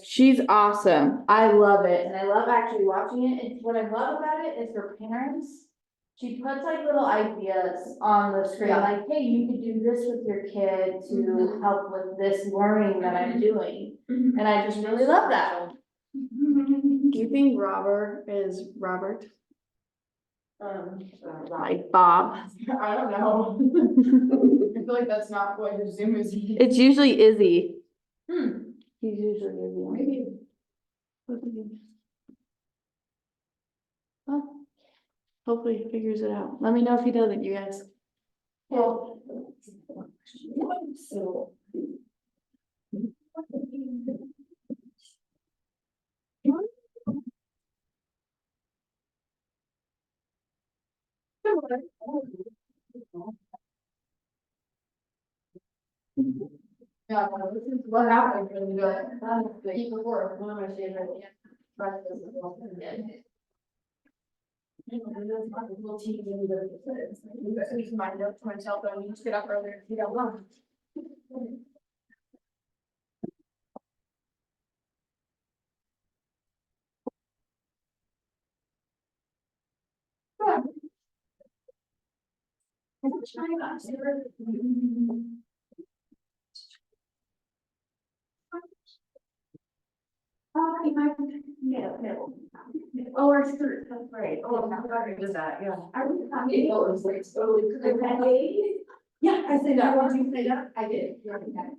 She's awesome. I love it. And I love actually watching it. And what I love about it is her parents. She puts like little ideas on the screen, Yeah. like, hey, you could do this with your kid to help with this learning that I'm doing. And I just really love that. Do you think Robert is Robert? Like Bob. I don't know. I feel like that's not what his Zoom is. It's usually Izzy. Hmm. He's usually Izzy. Maybe. Well, hopefully he figures it out. Let me know if he doesn't, you guys. Well. So. Yeah, no, this is what happened when you go, the eve before, one of my favorite. Breakfast is also good. You know, and that's like a little teeny bitty bit of it. You guys need to mind up to myself, but you just get up earlier if you don't want. Oh, our skirt, that's right. Oh, I'm glad we did that, yeah. I was happy. It was like totally. Yeah, I said that. Once you say that, I did. Yeah, okay.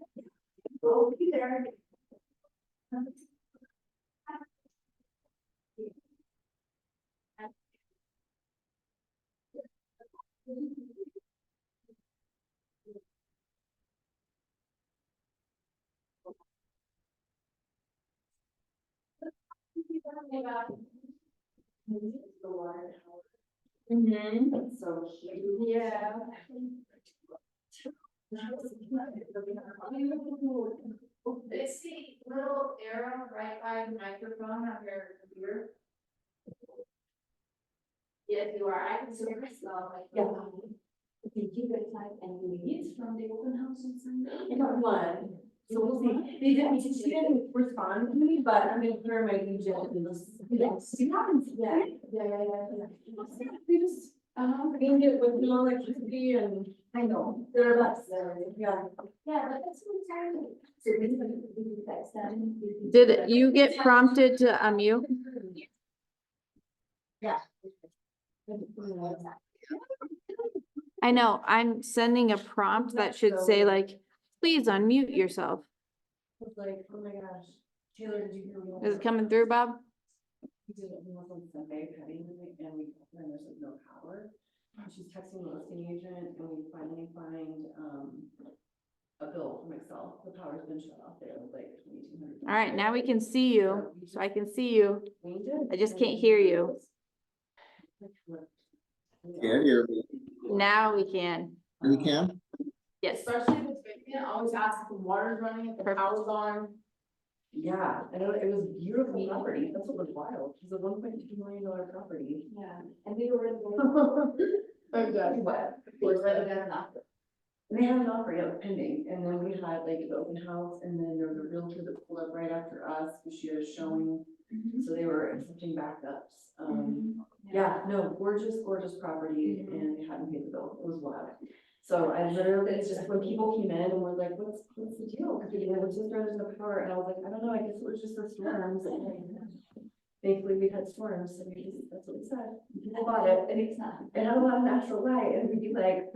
Oh, be there. Mm-hmm. That's so cute. Yeah. It's the little arrow right by the microphone on your computer. Yes, you are. I can see myself. Yeah. Did you guys have any leads from the open house on Sunday? I got one. So we'll see. They didn't, she didn't respond to me, but I'm gonna put her my agent. Yes, she happens. Yeah. They just, aimed it with no electricity and I know, they're less, yeah. Yeah, but that's what I'm saying. So we fix that. Did you get prompted to unmute? Yeah. I know, I'm sending a prompt that should say like, please unmute yourself. It's like, oh my gosh, Taylor, did you hear me? Is it coming through, Bob? We did it on Sunday, cutting, and we, and there's like no power. She's texting the listing agent, and we finally find, a bill from Excel. The power's been shut off there, like 2,200. All right, now we can see you, so I can see you. I just can't hear you. Can't hear me. Now we can. You can? Yes. Especially if it's vacant, always ask if the water's running, if the power's on. Yeah, and it was beautiful property, that's what was wild, it's a $1.2 million property. Yeah, and they were. Exactly. What? And they had an offer, yeah, it was pending, and then we had like the open house, and then there was a realtor that pulled up right after us, because she had a showing. So they were accepting backups, yeah, no, gorgeous, gorgeous property, and they hadn't paid the bill, it was wild. So I literally, it's just when people came in and were like, what's the deal? Because we was just there's no power, and I was like, I don't know, I guess it was just the storms. And thankfully we had storms, so that's what we said. People bought it, and it's not, it had a lot of natural light, and we'd be like,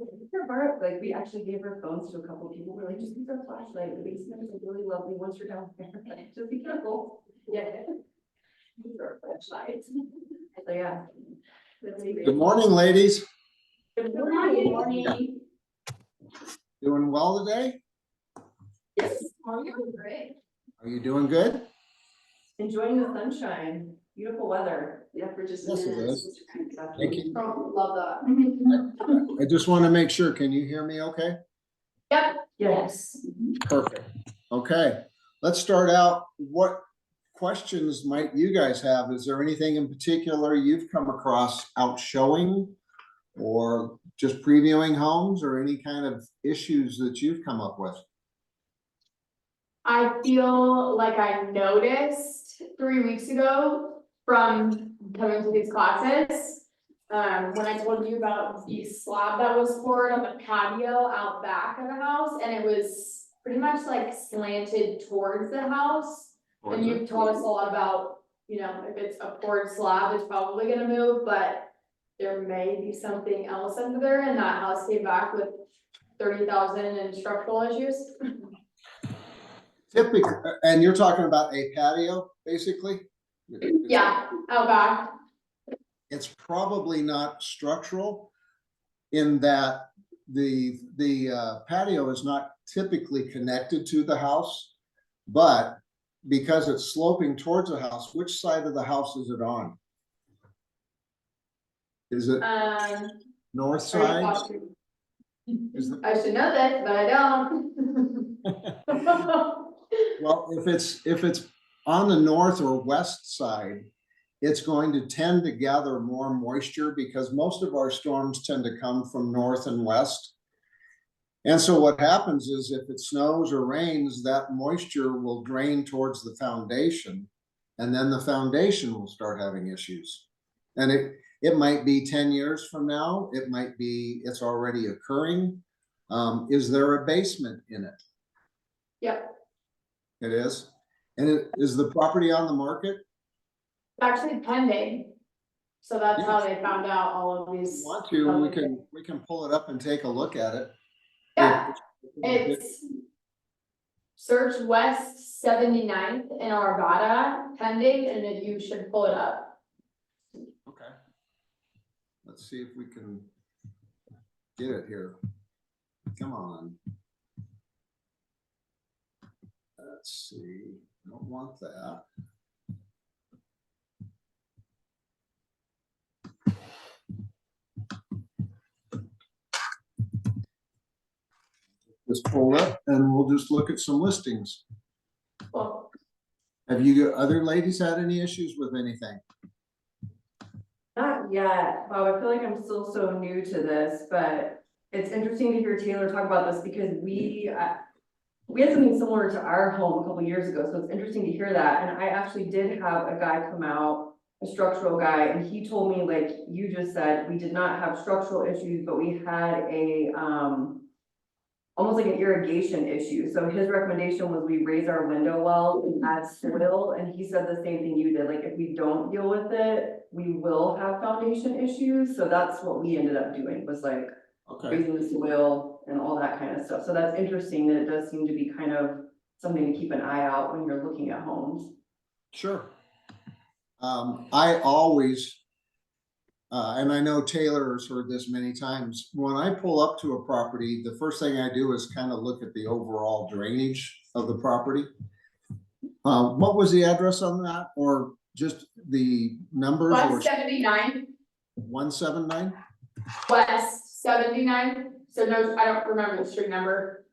like we actually gave our phones to a couple of people. We're like, just use our flashlight. The basement is really lovely once you're down there. Like, just be careful. Yeah. Use our flashlights. So yeah. Good morning, ladies. Good morning. Doing well today? Yes. Great. Are you doing good? Enjoying the sunshine, beautiful weather. Yeah, for just. Yes, it is. Thank you. Oh, love that. I just want to make sure, can you hear me okay? Yep. Yes. Perfect. Okay, let's start out. What questions might you guys have? Is there anything in particular you've come across out showing or just previewing homes, or any kind of issues that you've come up with? I feel like I noticed 3 weeks ago from coming to these classes. When I told you about the slab that was poured on the patio out back of the house, and it was pretty much like slanted towards the house. And you've taught us a lot about, you know, if it's a poured slab, it's probably gonna move, but there may be something else under there, and that house came back with 30,000 in structural issues. Typically, and you're talking about a patio, basically? Yeah, out back. It's probably not structural in that the patio is not typically connected to the house. But because it's sloping towards the house, which side of the house is it on? Is it north side? Is it- I should know this, but I don't. Well, if it's on the north or west side, it's going to tend to gather more moisture because most of our storms tend to come from north and west. And so what happens is if it snows or rains, that moisture will drain towards the foundation. And then the foundation will start having issues. And it might be 10 years from now, it might be, it's already occurring. Is there a basement in it? Yep, It is. And is the property on the market? actually pending. So that's how they found out all of If these. you want to, we can pull it up and take a look at it. Yeah, it's search West 79th in Arvada pending, and then you should pull it up. Okay. Let's see if we can get it here. Come on. Let's see, don't want that. Just pull up and we'll just look at some listings. Well, Have you other ladies had any issues with anything? Not yet, Bob. I feel like I'm still so new to this, but it's interesting to hear Taylor talk about this because we had something similar to our home a couple years ago, so it's interesting to hear that. And I actually did have a guy come out, a structural guy, and he told me, like you just said, we did not have structural issues, but we had a, almost like an irrigation issue. So his recommendation was we raise our window well and add soil, and he said the same thing you did, like if we don't deal with it, we will have foundation issues. So that's what we ended up doing, was like Okay, raising the soil and all that kind of stuff. So that's interesting that it does seem to be kind of something to keep an eye out when you're looking at homes. sure. I always, and I know Taylor has heard this many times, when I pull up to a property, the first thing I do is kind of look at the overall drainage of the property. What was the address on that, or just the numbers? West 79, 179? West 79. So no, I don't remember the street number.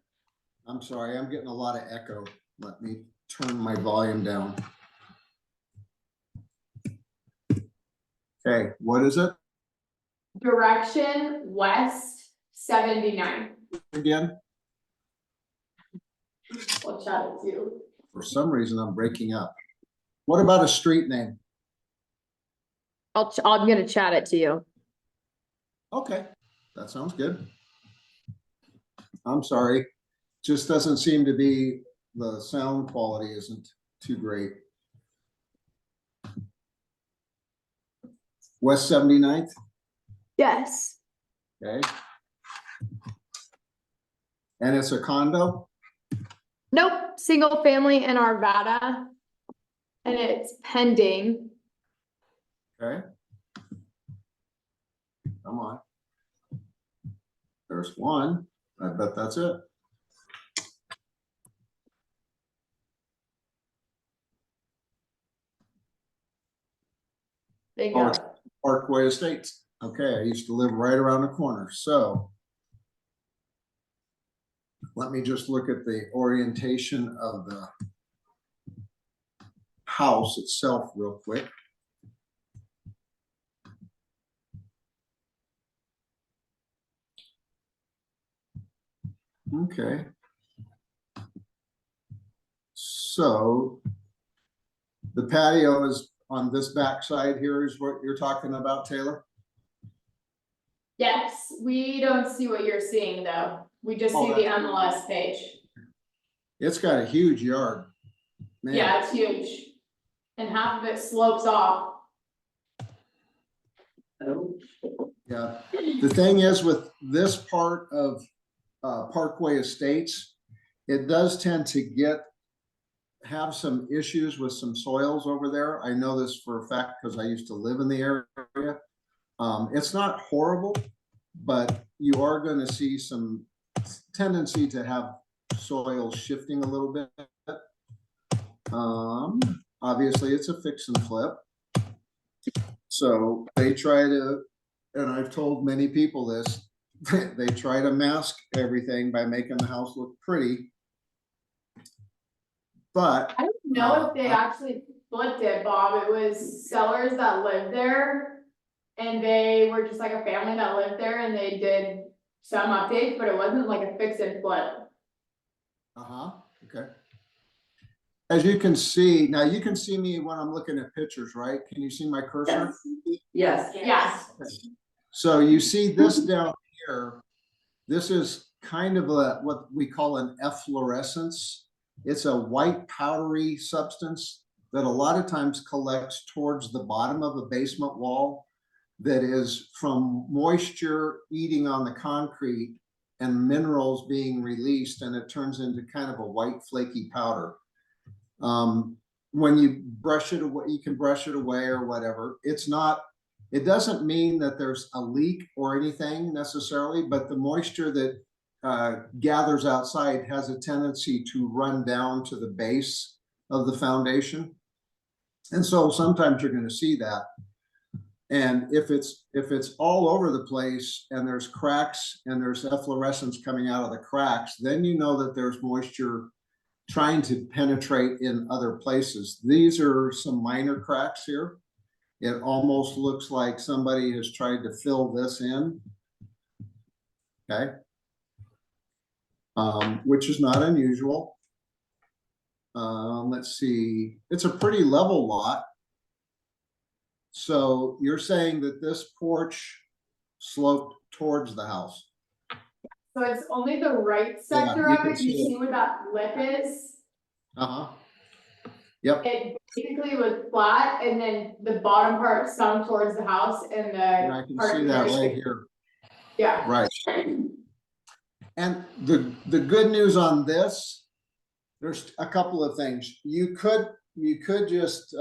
I'm sorry, I'm getting a lot of echo. Let me turn my volume down. Okay, what is it Direction West 79. again? I'll chat it to you. For some reason, I'm breaking up. What about a street name? I'm gonna chat it to you. Okay, that sounds good. I'm sorry, just doesn't seem to be, the sound quality isn't too great. West 79th, Yes. okay. And it's a condo? Nope, single family in Arvada. And it's pending. Okay. Come on. There's one, I bet that's it. Big Oh, up. Parkway Estates. Okay, I used to live right around the corner, so. Let me just look at the orientation of the house itself real quick. Okay. So the patio is on this back side here is what you're talking about, Taylor? Yes, we don't see what you're seeing though. We just Oh, see the that's- MLS page. It's got a huge yard. Man. Yeah, it's huge. And half of it slopes off. Oh, Yeah, the thing is with this part of Parkway Estates, it does tend to have some issues with some soils over there. I know this for a fact because I used to live in the area. It's not horrible, but you are going to see some tendency to have soil shifting a little bit. Obviously it's a fix and flip. So they try to, and I've told many people this, they try to mask everything by making the house look pretty. But I don't know if they actually flipped it, Bob. It was sellers that lived there. And they were just like a family that lived there and they did some updates, but it wasn't like a fix and flip. okay. As you can see, now you can see me when I'm looking at pictures, right? Can you see my cursor? yes. Yes. So you see this down here, this is kind of what we call an efflorescence. It's a white powdery substance that a lot of times collects towards the bottom of a basement wall that is from moisture eating on the concrete and minerals being released, and it turns into kind of a white flaky powder. When you brush it away, you can brush it away or whatever. It doesn't mean that there's a leak or anything necessarily, but the moisture that gathers outside has a tendency to run down to the base of the foundation. And so sometimes you're going to see that. And if it's all over the place and there's cracks and there's efflorescence coming out of the cracks, then you know that there's moisture trying to penetrate in other places. These are some minor cracks here. It almost looks like somebody has tried to fill this in. Okay. Which is not unusual. Let's see, it's a pretty level lot. So you're saying that this porch sloped towards the house? So it's only the right sector you of can it. You see it. see where that lip is? Uh-huh. Yep. It basically was flat and then the bottom part sunk towards the house and And I the can part see that here- right here. Yeah. Right. And the good news on this, there's a couple of things. You could just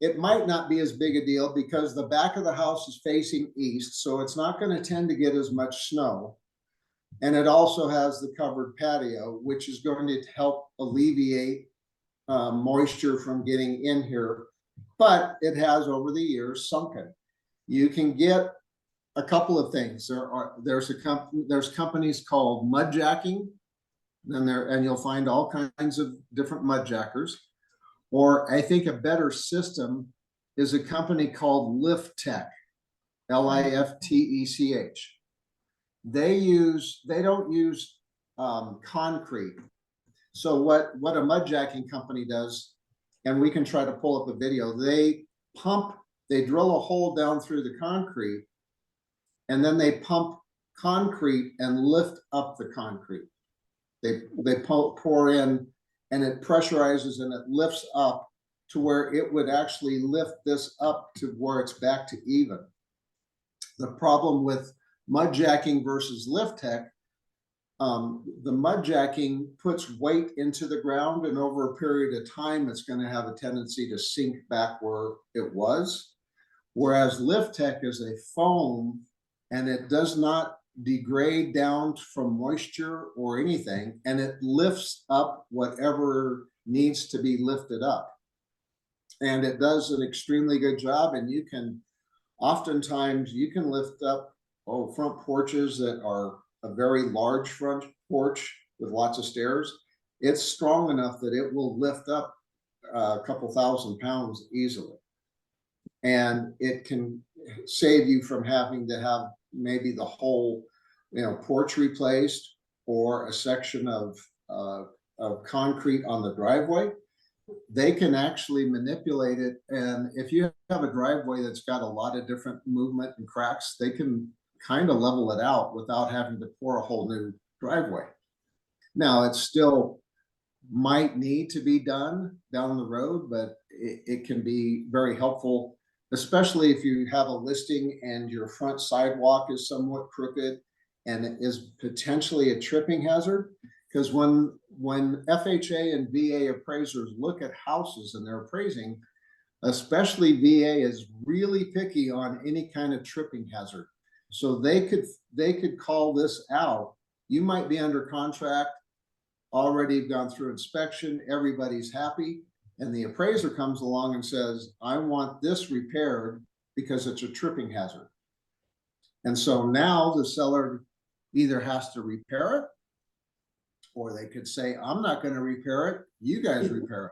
it might not be as big a deal because the back of the house is facing east, so it's not going to tend to get as much snow. And it also has the covered patio, which is going to help alleviate moisture from getting in here. But it has over the years sunken. You can get a couple of things. There's companies called mud jacking, and you'll find all kinds of different mud jackers. Or I think a better system is a company called Liftech, Liftech. They don't use concrete. So what a mud jacking company does, and we can try to pull up a video, they drill a hole down through the concrete, and then they pump concrete and lift up the concrete. They pour in, and it pressurizes and it lifts up to where it would actually lift this up to where it's back to even. The problem with mud jacking versus Liftech, the mud jacking puts weight into the ground, and over a period of time, it's going to have a tendency to sink back where it was. Whereas Liftech is a foam, and it does not degrade down from moisture or anything, and it lifts up whatever needs to be lifted up. And it does an extremely good job, and oftentimes you can lift up front porches that are a very large front porch with lots of stairs. It's strong enough that it will lift up a couple 1,000 pounds easily. And it can save you from having to have maybe the whole, porch replaced, or a section of of concrete on the driveway, they can actually manipulate it. And if you have a driveway that's got a lot of different movement and cracks, they can kind of level it out without having to pour a whole new driveway. Now, it still might need to be done down the road, but it can be very helpful, especially if you have a listing and your front sidewalk is somewhat crooked and it is potentially a tripping hazard. Because when FHA and VA appraisers look at houses and they're appraising, especially VA is really picky on any kind of tripping hazard. So they could call this out. You might be under contract, already gone through inspection, everybody's happy, and the appraiser comes along and says, I want this repaired because it's a tripping hazard. And so now the seller either has to repair it, or they could say, I'm not going to repair it, you guys repair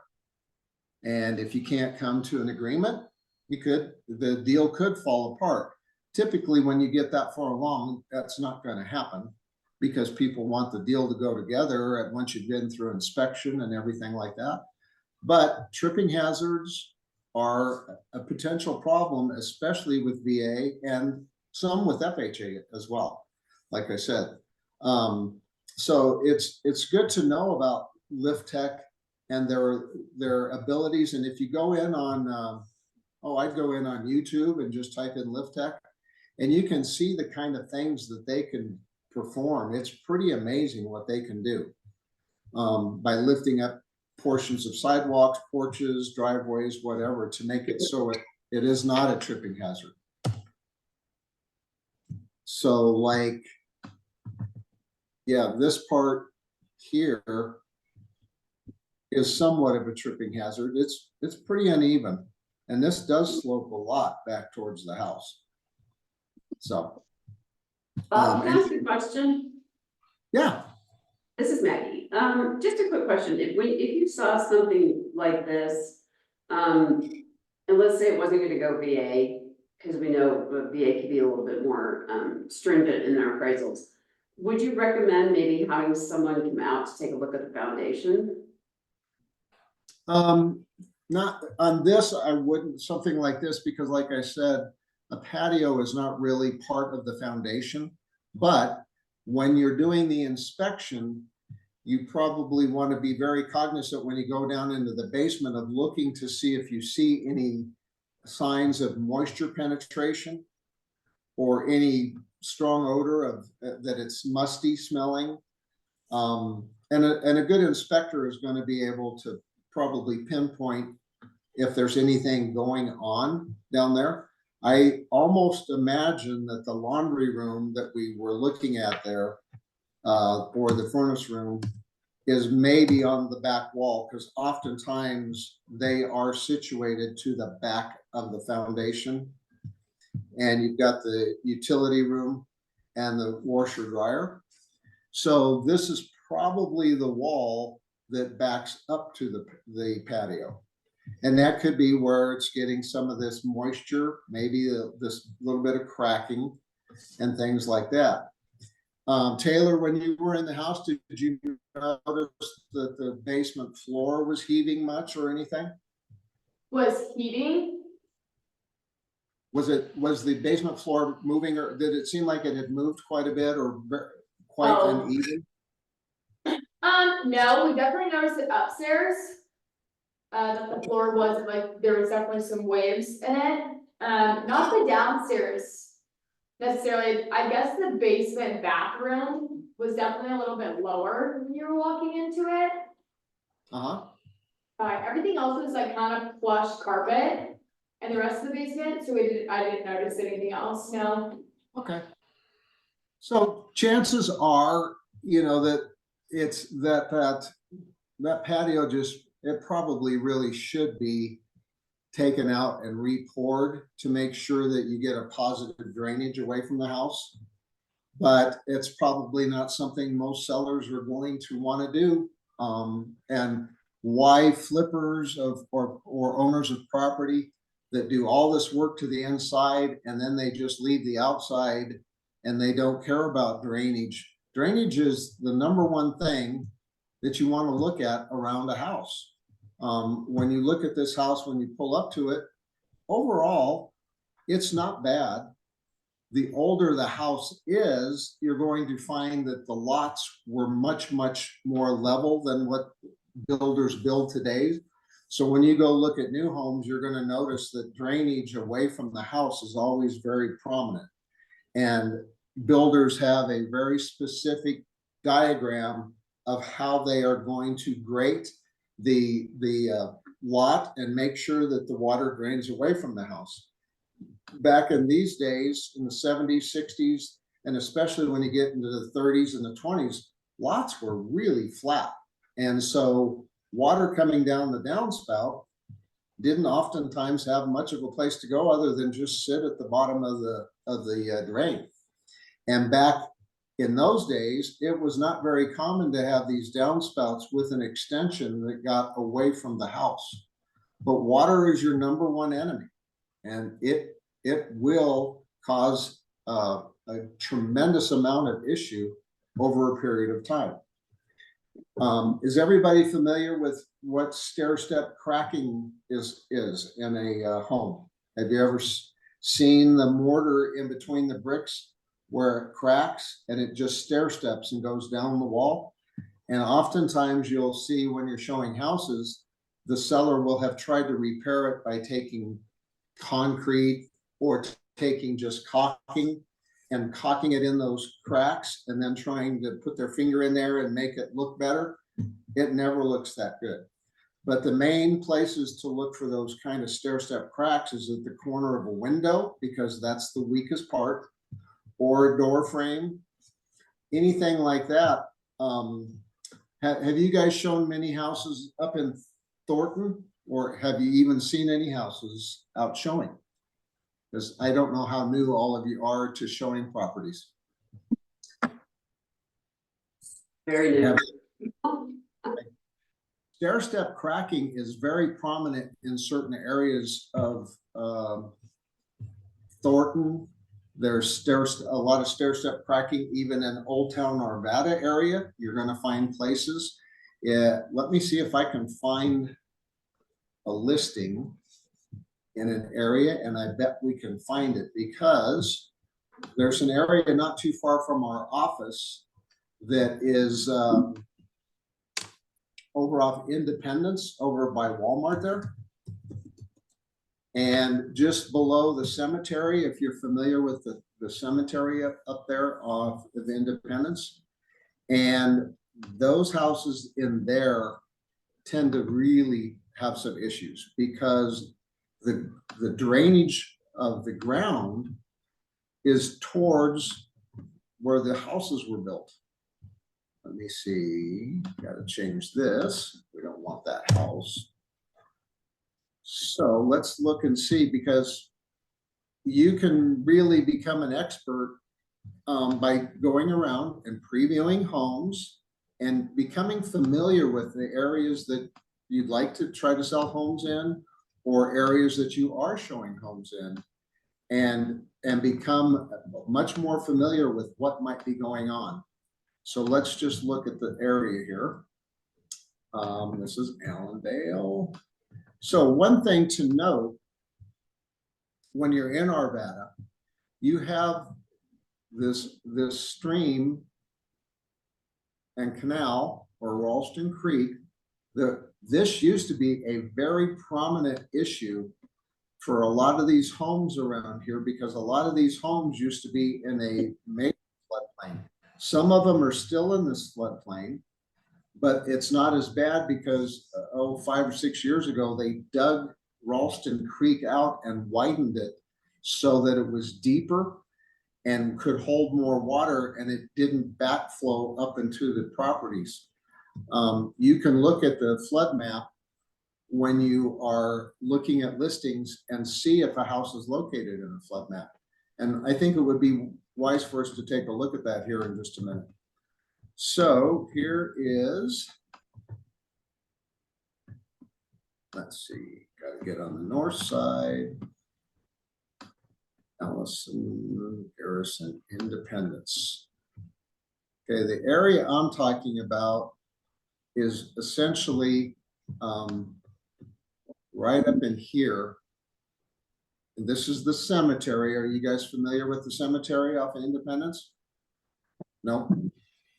it. And if you can't come to an agreement, the deal could fall apart. Typically, when you get that far along, that's not going to happen, because people want the deal to go together once you've been through inspection and everything like that. But tripping hazards are a potential problem, especially with VA and some with FHA as well, like I said. So it's good to know about Lift Tech and their abilities. And if you go in on, I'd go in on YouTube and just type in Lift Tech, and you can see the kind of things that they can perform. It's pretty amazing what they can do by lifting up portions of sidewalks, porches, driveways, whatever, to make it so it is not a tripping hazard. So like, yeah, this part here is somewhat of a tripping hazard. It's pretty uneven, and this does slope a lot back towards the house. So Can I ask a question? yeah. This is Maggie. Just a quick question. If you saw something like this, and let's say it wasn't gonna go VA, because we know VA can be a little bit more stringent in their appraisals, would you recommend maybe having someone come out to take a look at the foundation? Not on this, I wouldn't, something like this, because like I said, a patio is not really part of the foundation. But when you're doing the inspection, you probably want to be very cognizant when you go down into the basement of looking to see if you see any signs of moisture penetration or any strong odor of that it's musty smelling. And a good inspector is going to be able to probably pinpoint if there's anything going on down there. I almost imagine that the laundry room that we were looking at there, or the furnace room, is maybe on the back wall, because oftentimes they are situated to the back of the foundation. And you've got the utility room and the washer dryer. So this is probably the wall that backs up to the patio. And that could be where it's getting some of this moisture, maybe this little bit of cracking and things like that. Taylor, when you were in the house, did you notice that the basement floor was heaving much or anything? Was heating? Was the basement floor moving, or did it seem like it had moved quite a bit or quite uneven? No, we definitely noticed it upstairs. That the floor was like, there was definitely some waves in it. Not the downstairs necessarily. I guess the basement bathroom was definitely a little bit lower when you were walking into it. Everything else was like kind of plush carpet and the rest of the basement, so I didn't notice anything else, no. Okay. So chances are, that it's that patio it probably really should be taken out and re-poured to make sure that you get a positive drainage away from the house. But it's probably not something most sellers are going to want to do. And why flippers or owners of property that do all this work to the inside and then they just leave the outside and they don't care about drainage. Drainage is the number one thing that you want to look at around a house. When you look at this house, when you pull up to it, overall, it's not bad. The older the house is, you're going to find that the lots were much, much more level than what builders build today. So when you go look at new homes, you're going to notice that drainage away from the house is always very prominent. And builders have a very specific diagram of how they are going to grate the lot and make sure that the water drains away from the house. Back in these days, in the 70s, 60s, and especially when you get into the 30s and the 20s, lots were really flat. And so water coming down the downspout didn't oftentimes have much of a place to go other than just sit at the bottom of the drain. And back in those days, it was not very common to have these downspouts with an extension that got away from the house. But water is your number one enemy, and it will cause a tremendous amount of issue over a period of time. Is everybody familiar with what stair-step cracking is in a home? Have you ever seen the mortar in between the bricks where it cracks and it just stair steps and goes down the wall? And oftentimes you'll see when you're showing houses, the seller will have tried to repair it by taking concrete or taking just caulking and caulking it in those cracks and then trying to put their finger in there and make it look better. It never looks that good. But the main places to look for those kind of stair-step cracks is at the corner of a window, because that's the weakest part, or a door frame, anything like that. Have you guys shown many houses up in Thornton, or have you even seen any houses out showing? Because I don't know how new all of you are to showing properties. Very new. Stair-step cracking is very prominent in certain areas of Thornton. There's a lot of stair-step cracking even in Old Town Arvada area. You're going to find places. Let me see if I can find a listing in an area, and I bet we can find it, because there's an area not too far from our office that is over off Independence, over by Walmart there. And just below the cemetery, if you're familiar with the cemetery up there off of Independence, and those houses in there tend to really have some issues, because the drainage of the ground is towards where the houses were built. Let me see, got to change this. We don't want that house. So let's look and see, because you can really become an expert by going around and previewing homes and becoming familiar with the areas that you'd like to try to sell homes in, or areas that you are showing homes in, and become much more familiar with what might be going on. So let's just look at the area here. This is Allendale. So one thing to note, when you're in Arvada, you have this stream and canal, or Ralston Creek. This used to be a very prominent issue for a lot of these homes around here, because a lot of these homes used to be in a major floodplain. Some of them are still in this floodplain, but it's not as bad because 5 or 6 years ago, they dug Ralston Creek out and widened it so that it was deeper and could hold more water, and it didn't backflow up into the properties. You can look at the flood map when you are looking at listings and see if a house is located in a flood map. And I think it would be wise for us to take a look at that here in just a minute. So here is, let's see, got to get on the north side. Allison, Garrison, Independence. Okay, the area I'm talking about is essentially, right up in here. And this is the cemetery. Are you guys familiar with the cemetery off of Independence? No?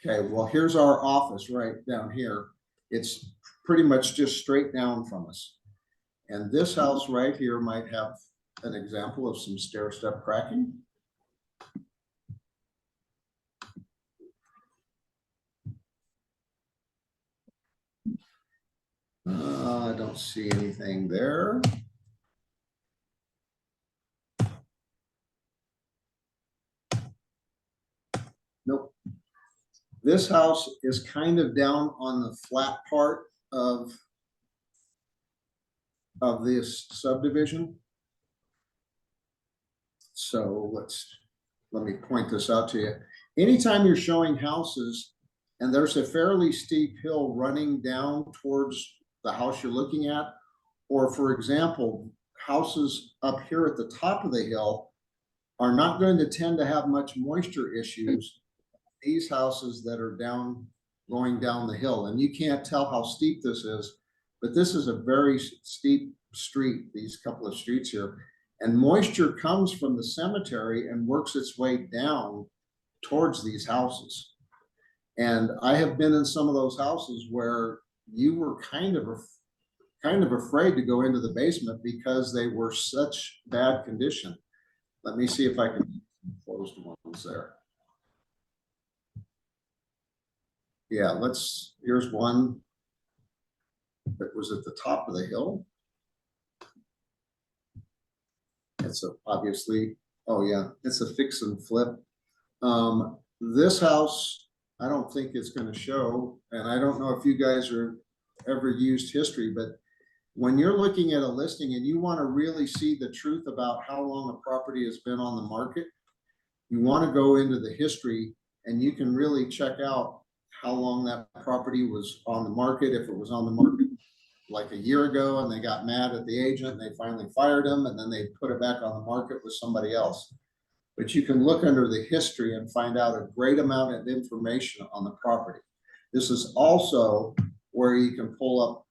Okay, well, here's our office right down here. It's pretty much just straight down from us. And this house right here might have an example of some stair step cracking. I don't see anything there. Nope. This house is kind of down on the flat part of this subdivision. So let me point this out to you. Anytime you're showing houses and there's a fairly steep hill running down towards the house you're looking at, or for example, houses up here at the top of the hill are not going to tend to have much moisture issues. These houses that are going down the hill, and you can't tell how steep this is, but this is a very steep street, these couple of streets here. And moisture comes from the cemetery and works its way down towards these houses. And I have been in some of those houses where you were kind of afraid to go into the basement because they were such bad condition. Let me see if I can close the ones there. Yeah, here's one that was at the top of the hill. It's obviously, oh yeah, it's a fix and flip. This house, I don't think it's going to show, and I don't know if you guys are ever used history, but when you're looking at a listing and you want to really see the truth about how long a property has been on the market, you want to go into the history and you can really check out how long that property was on the market. If it was on the market like a year ago and they got mad at the agent and they finally fired him and then they put it back on the market with somebody else. But you can look under the history and find out a great amount of information on the property. This is also where you can pull up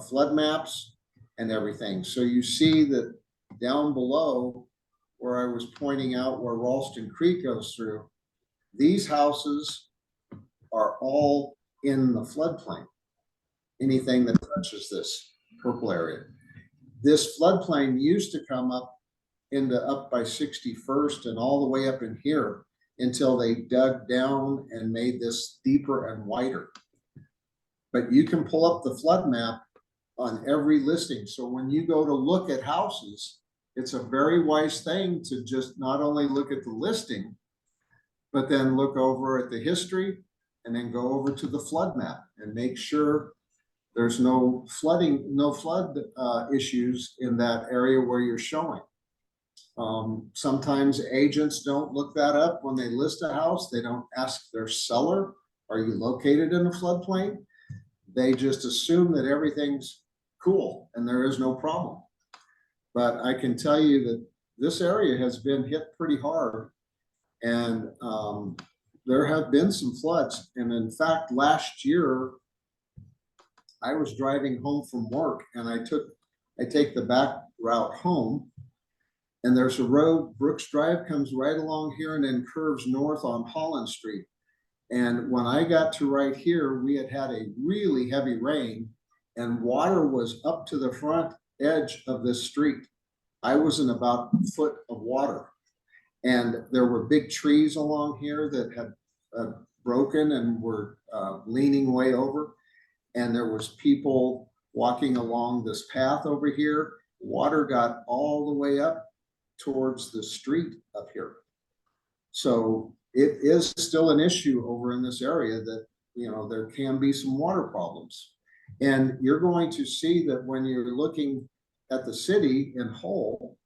flood maps and everything. So you see that down below where I was pointing out where Ralston Creek goes through, these houses are all in the floodplain. Anything that touches this purple area. This floodplain used to come up by 61st and all the way up in here until they dug down and made this deeper and wider. But you can pull up the flood map on every listing. So when you go to look at houses, it's a very wise thing to just not only look at the listing, but then look over at the history and then go over to the flood map and make sure there's no flood issues in that area where you're showing. Sometimes agents don't look that up when they list a house. They don't ask their seller, are you located in a floodplain? They just assume that everything's cool and there is no problem. But I can tell you that this area has been hit pretty hard, and there have been some floods. And in fact, last year, I was driving home from work and I take the back route home, and there's a road, Brooks Drive comes right along here and then curves north on Holland Street. And when I got to right here, we had a really heavy rain and water was up to the front edge of this street. I was in about a foot of water, and there were big trees along here that had broken and were leaning way over. And there was people walking along this path over here. Water got all the way up towards the street up here. So it is still an issue over in this area that, you know, there can be some water problems. And you're going to see that when you're looking at the city in whole,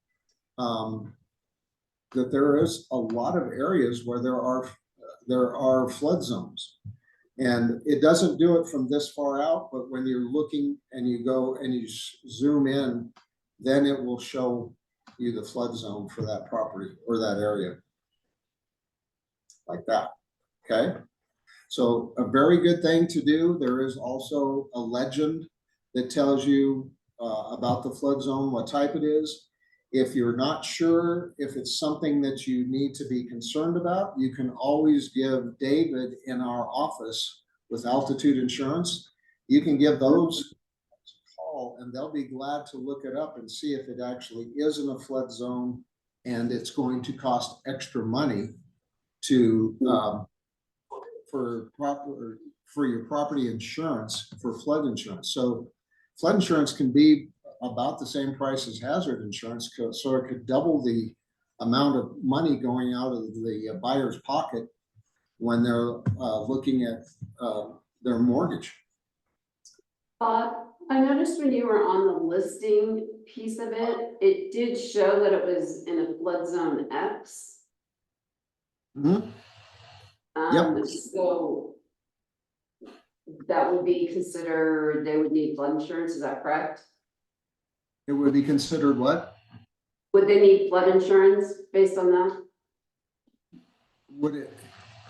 that there is a lot of areas where there are flood zones. And it doesn't do it from this far out, but when you're looking and you go and you zoom in, then it will show you the flood zone for that property or that area. Like that, okay? So a very good thing to do. There is also a legend that tells you about the flood zone, what type it is. If you're not sure if it's something that you need to be concerned about, you can always give David in our office with Altitude Insurance. You can give those a call and they'll be glad to look it up and see if it actually is in a flood zone and it's going to cost extra money to for your property insurance, for flood insurance. So flood insurance can be about the same price as hazard insurance, so it could double the amount of money going out of the buyer's pocket when they're looking at their mortgage. Bob, I noticed when you were on the listing piece of it, it did show that it was in a flood zone X. Mhm. Yep. So that would be considered, they would need flood insurance, is that correct? It would be considered what? Would they need flood insurance based on that? Would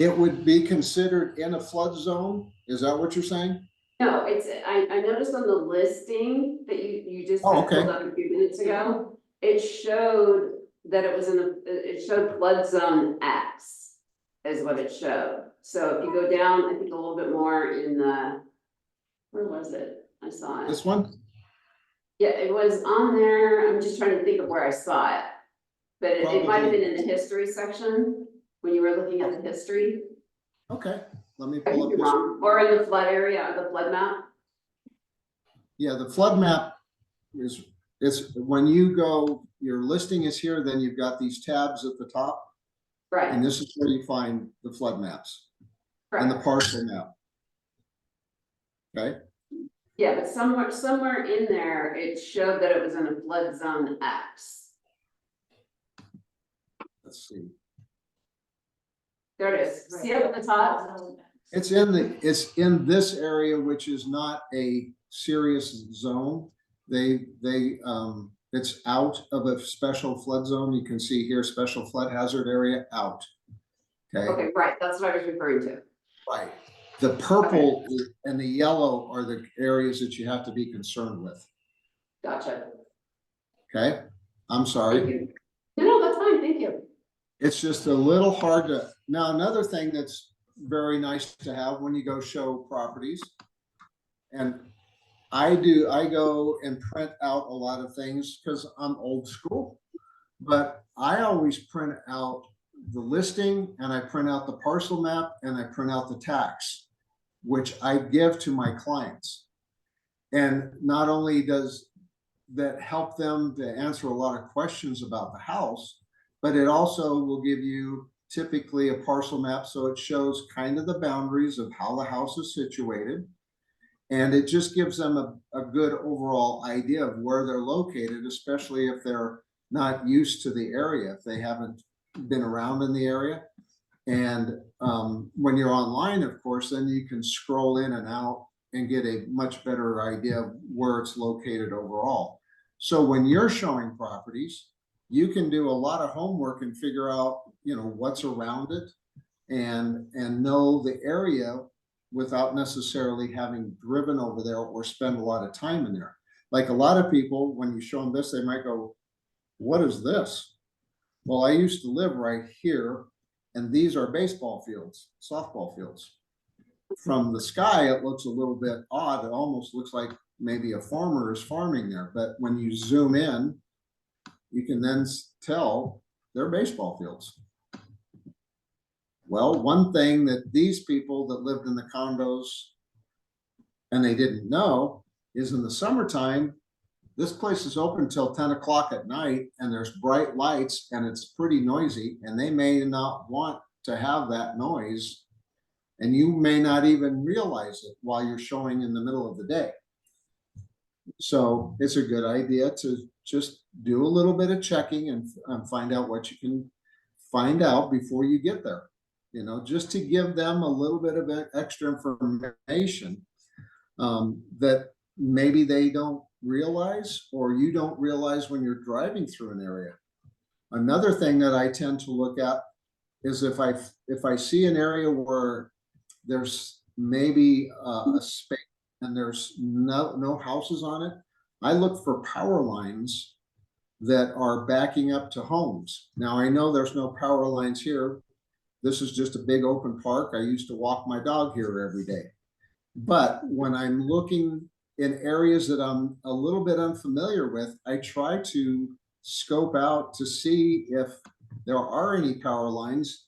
it would be considered in a flood zone? Is that what you're saying? No, it's, I noticed on the listing that you just Oh, had okay. pulled up a few minutes ago, it showed that it was it showed flood zone X is what it showed. So if you go down, I think a little bit more in the, where was it? I saw it. This one? Yeah, it was on there. I'm just trying to think of where I saw it. But it might have been in the history section when you were looking at the history. Okay, let me I pull could up be this. wrong. Or in the flood area, or the flood map. Yeah, the flood map is, it's when you go, your listing is here, then you've got these tabs at the top. And Right, this is where you find the flood maps and the correct. parcel map. Okay, Yeah, but somewhere in there, it showed that it was in a flood zone X. let's see. There it is. See up at the top? It's in this area, which is not a serious zone. It's out of a special flood zone. You can see here, special flood hazard area out. Okay, Okay, right, that's what I was referring to. right. The purple and the yellow are the areas that you have to be concerned with. Gotcha. Okay, I'm Thank sorry. you. No, that's fine, thank you. It's just a little hard to, now another thing that's very nice to have when you go show properties. And I go and print out a lot of things because I'm old school. But I always print out the listing and I print out the parcel map and I print out the tax, which I give to my clients. And not only does that help them to answer a lot of questions about the house, but it also will give you typically a parcel map. So it shows kind of the boundaries of how the house is situated. And it just gives them a good overall idea of where they're located, especially if they're not used to the area, if they haven't been around in the area. And when you're online, of course, then you can scroll in and out and get a much better idea of where it's located overall. So when you're showing properties, you can do a lot of homework and figure out, what's around it and know the area without necessarily having driven over there or spend a lot of time in there. Like a lot of people, when you show them this, they might go, what is this? Well, I used to live right here, and these are baseball fields, softball fields. From the sky, it looks a little bit odd. It almost looks like maybe a farmer is farming there. But when you zoom in, you can then tell they're baseball fields. Well, one thing that these people that lived in the condos and they didn't know is in the summertime, this place is open till 10 o'clock at night and there's bright lights and it's pretty noisy and they may not want to have that noise and you may not even realize it while you're showing in the middle of the day. So it's a good idea to just do a little bit of checking and find out what you can find out before you get there. Just to give them a little bit of extra information that maybe they don't realize or you don't realize when you're driving through an area. Another thing that I tend to look at is if I see an area where there's maybe a space and there's no houses on it, I look for power lines that are backing up to homes. Now, I know there's no power lines here. This is just a big open park. I used to walk my dog here every day. But when I'm looking in areas that I'm a little bit unfamiliar with, I try to scope out to see if there are any power lines,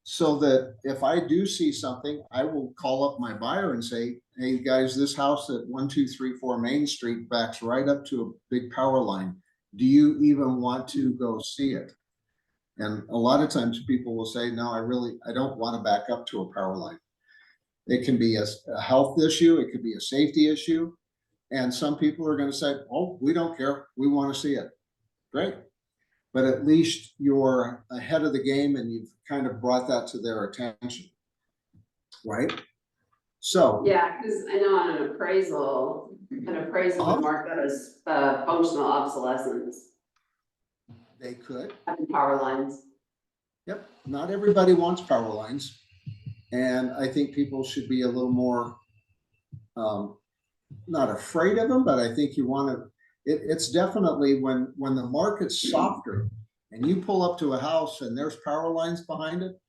so that if I do see something, I will call up my buyer and say, hey guys, this house at 1234 Main Street backs right up to a big power line. Do you even want to go see it? And a lot of times people will say, no, I don't want to back up to a power line. It can be a health issue. It could be a safety issue. And some people are going to say, oh, we don't care. We want to see it. Great. But at least you're ahead of the game and you've kind of brought that to their attention. Right? So. Yeah, because I know on an appraisal would mark that as functional obsolescence, They could. having power lines. Yep. Not everybody wants power lines. And I think people should be a little more, not afraid of them, but I think you want to, it's definitely when the market's softer and you pull up to a house and there's power lines behind it,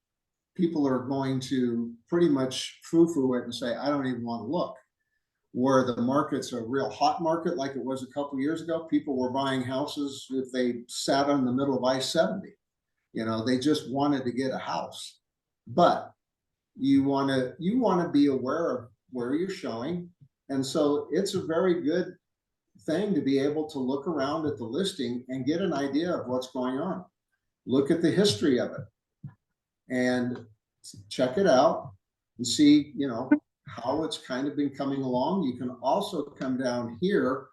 people are going to pretty much foo-foo it and say, I don't even want to look. Where the market's a real hot market like it was a couple years ago, people were buying houses if they sat in the middle of I-70. You know, they just wanted to get a house. But you want to be aware of where you're showing. And so it's a very good thing to be able to look around at the listing and get an idea of what's going on. Look at the history of it and check it out and see, you know, how it's kind of been coming along. You can also come down here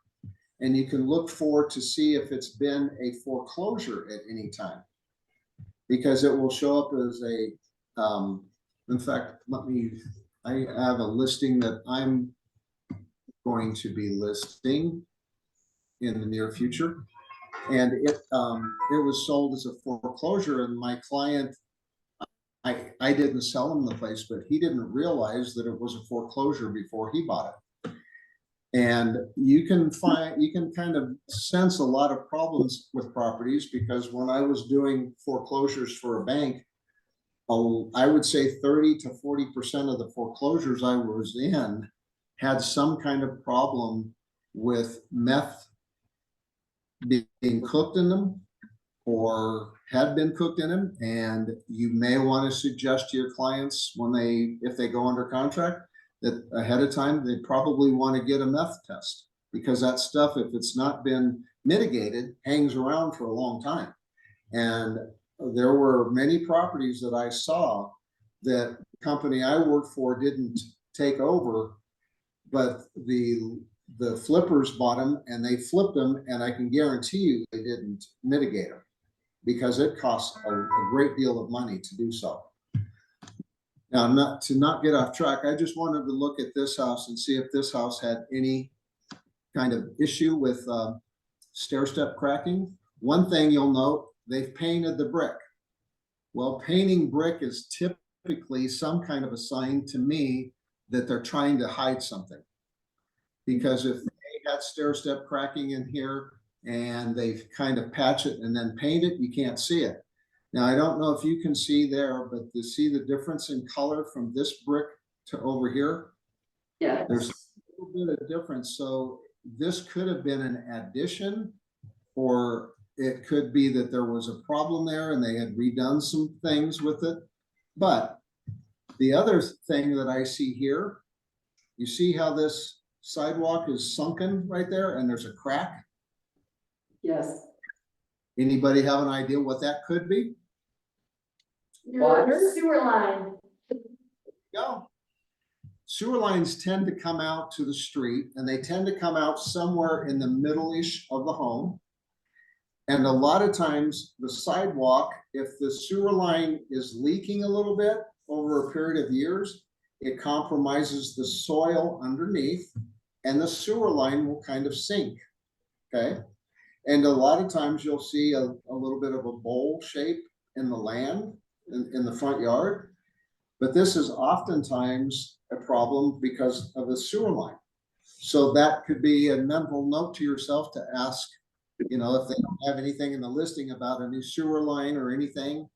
and you can look for to see if it's been a foreclosure at any time, because it will show up as a, in fact, I have a listing that I'm going to be listing in the near future. And it was sold as a foreclosure, and my client, I didn't sell him the place, but he didn't realize that it was a foreclosure before he bought it. And you can kind of sense a lot of problems with properties, because when I was doing foreclosures for a bank, I would say 30 to 40% of the foreclosures I was in had some kind of problem with meth being cooked in them or had been cooked in them. And you may want to suggest to your clients if they go under contract, that ahead of time, they probably want to get a meth test, because that stuff, if it's not been mitigated, hangs around for a long time. And there were many properties that I saw that the company I worked for didn't take over, but the flippers bought them and they flipped them, and I can guarantee you they didn't mitigate them, because it costs a great deal of money to do so. Now, not get off track, I just wanted to look at this house and see if this house had any kind of issue with stair step cracking. One thing you'll note, they've painted the brick. Well, painting brick is typically some kind of a sign to me that they're trying to hide something. Because if they had stair step cracking in here and they've kind of patch it and then paint it, you can't see it. Now, I don't know if you can see there, but to see the difference in color from this brick to over here, Yeah. there's a little bit of difference. So this could have been an addition, or it could be that there was a problem there and they had redone some things with it. But the other thing that I see here, you see how this sidewalk is sunken right there and there's a crack? Yes. Anybody have an idea what that could be? Water? Sewer line. Go. Sewer lines tend to come out to the street, and they tend to come out somewhere in the middle-ish of the home. And a lot of times the sidewalk, if the sewer line is leaking a little bit over a period of years, it compromises the soil underneath and the sewer line will kind of sink, okay? And a lot of times you'll see a little bit of a bowl shape in the land, in the front yard. But this is oftentimes a problem because of a sewer line. So that could be a mental note to yourself to ask, you know, if they don't have anything in the listing about a new sewer line or anything,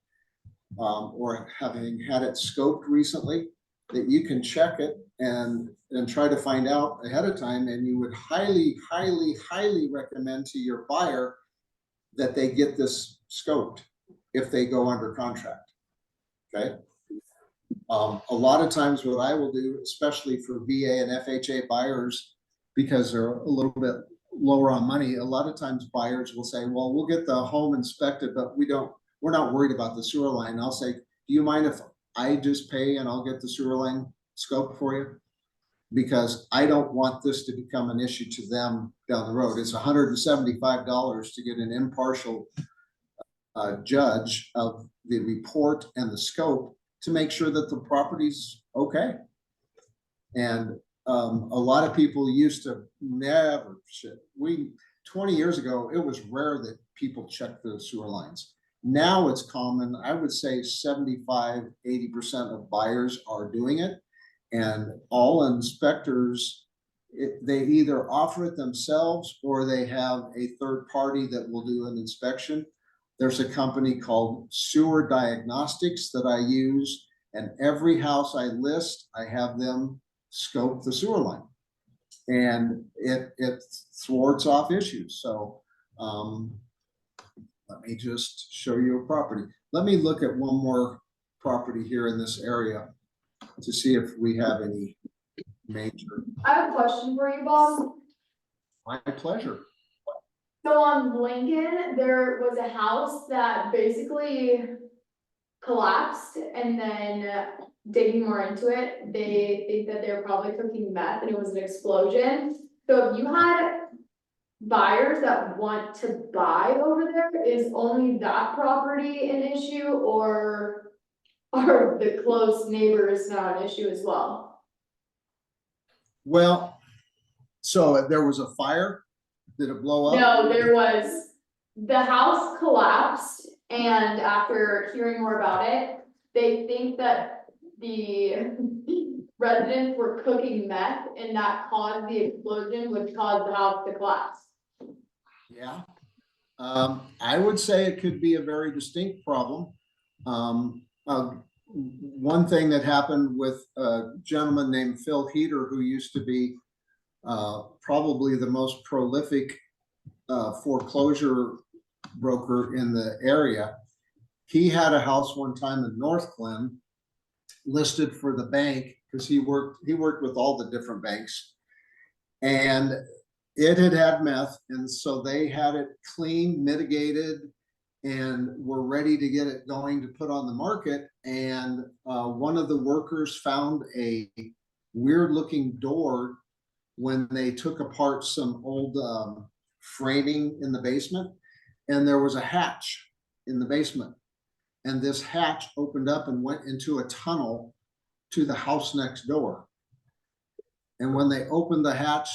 or having had it scoped recently, that you can check it and try to find out ahead of time. And you would highly, highly, highly recommend to your buyer that they get this scoped if they go under contract. Okay. A lot of times what I will do, especially for VA and FHA buyers, because they're a little bit lower on money, a lot of times buyers will say, well, we'll get the home inspected, but we're not worried about the sewer line. I'll say, do you mind if I just pay and I'll get the sewer line scoped for you? Because I don't want this to become an issue to them down the road. It's $175 to get an impartial judge of the report and the scope to make sure that the property's okay. And a lot of people used to never 20 years ago, it was rare that people checked the sewer lines. Now it's common. I would say 75, 80% of buyers are doing it. And all inspectors, they either offer it themselves or they have a third party that will do an inspection. There's a company called Sewer Diagnostics that I use, and every house I list, I have them scope the sewer line, and it thwarts off issues. So let me just show you a property. Let me look at one more property here in this area to see if we have any major. I have a question for you, Bob. My pleasure. So on Lincoln, there was a house that basically collapsed, and then digging more into it, they think that they're probably cooking meth and it was an explosion. So if you had buyers that want to buy over there, is only that property an issue, or are the close neighbors now an issue as well? Well, so there was a fire. Did it blow up? No, the house collapsed, and after hearing more about it, they think that the residents were cooking meth and that caused the explosion, which caused the house to collapse. Yeah. I would say it could be a very distinct problem. One thing that happened with a gentleman named Phil Heater, who used to be probably the most prolific foreclosure broker in the area. He had a house one time in North Glen listed for the bank because he worked with all the different banks, and it had meth, and so they had it cleaned, mitigated, and were ready to get it going to put on the market. And one of the workers found a weird looking door when they took apart some old framing in the basement, and there was a hatch in the basement. And this hatch opened up and went into a tunnel to the house next door. And when they opened the hatch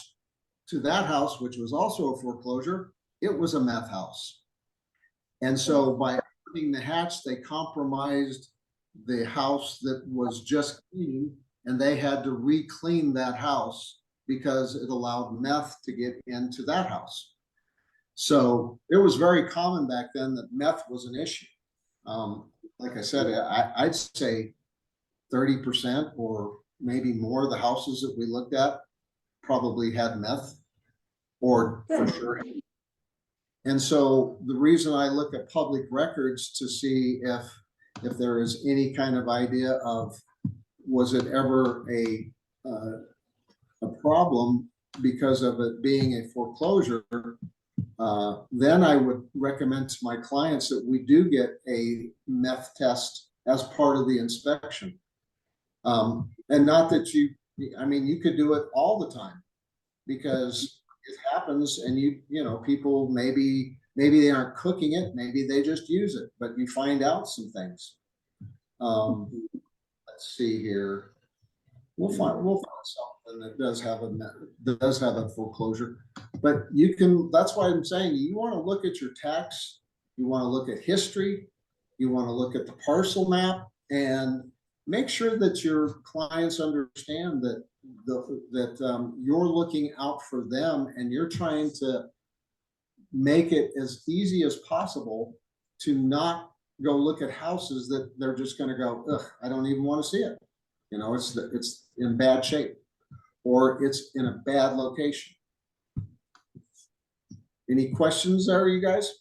to that house, which was also a foreclosure, it was a meth house. And so by opening the hatch, they compromised the house that was just clean, and they had to re-clean that house because it allowed meth to get into that house. So it was very common back then that meth was an issue. Like I said, I'd say 30% or maybe more of the houses that we looked at probably had meth, or for sure. And so the reason I look at public records to see if there is any kind of idea of, was it ever a problem because of it being a foreclosure, then I would recommend to my clients that we do get a meth test as part of the inspection. And not that you could do it all the time, because it happens, and you know, people maybe they aren't cooking it, maybe they just use it, but you find out some things. Let's see here. We'll find something that does have a foreclosure, but you can, that's why I'm saying you want to look at your tax, you want to look at history, you want to look at the parcel map, and make sure that your clients understand that you're looking out for them and you're trying to make it as easy as possible to not go look at houses that they're just gonna go, ugh, I don't even wanna see it. You know, it's in bad shape, or it's in a bad location. Any questions there, you guys?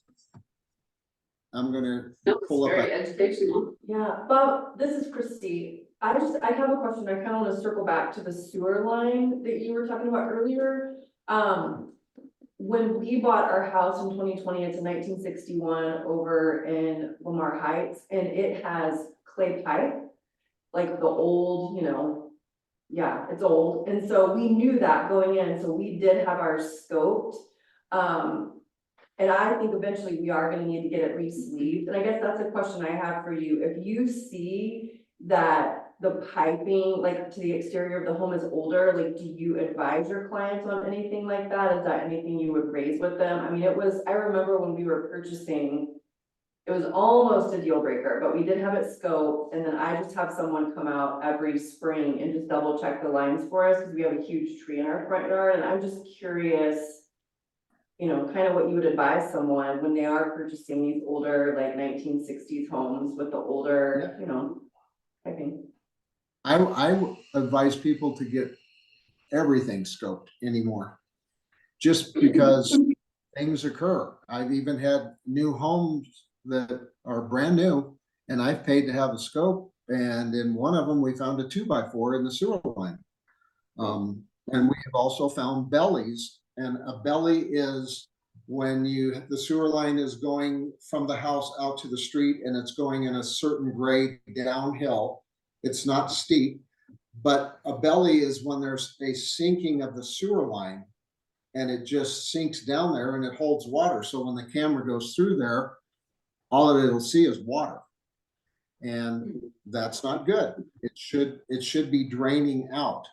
I'm gonna No, it's pull up. very educational. Yeah, Bob, this is Christy. I have a question. I kind of want to circle back to the sewer line that you were talking about earlier. When we bought our house in 2020, it's a 1961 over in Lamar Heights, and it has clay pipe, like the old, you know, yeah, it's old. And so we knew that going in, so we did have ours scoped. And I think eventually we are gonna need to get it re-sleeved, and I guess that's a question I have for you. If you see that the piping, like to the exterior of the home is older, like, do you advise your clients on anything like that? Is that anything you would raise with them? I mean, I remember when we were purchasing, it was almost a deal breaker, but we did have it scoped, and then I just have someone come out every spring and just double check the lines for us, because we have a huge tree in our front yard, and I'm just curious, you know, kind of what you would advise someone when they are purchasing these older, like 1960s homes with the older, you know, piping. I advise people to get everything scoped anymore. Just because things occur. I've even had new homes that are brand new and I've paid to have a scope, and in one of them, we found a 2x4 in the sewer line. And we have also found bellies, and a belly is when the sewer line is going from the house out to the street and it's going in a certain grade downhill. It's not steep, but a belly is when there's a sinking of the sewer line and it just sinks down there and it holds water. So when the camera goes through there, all of it'll see is water. And that's not good. It should be draining out.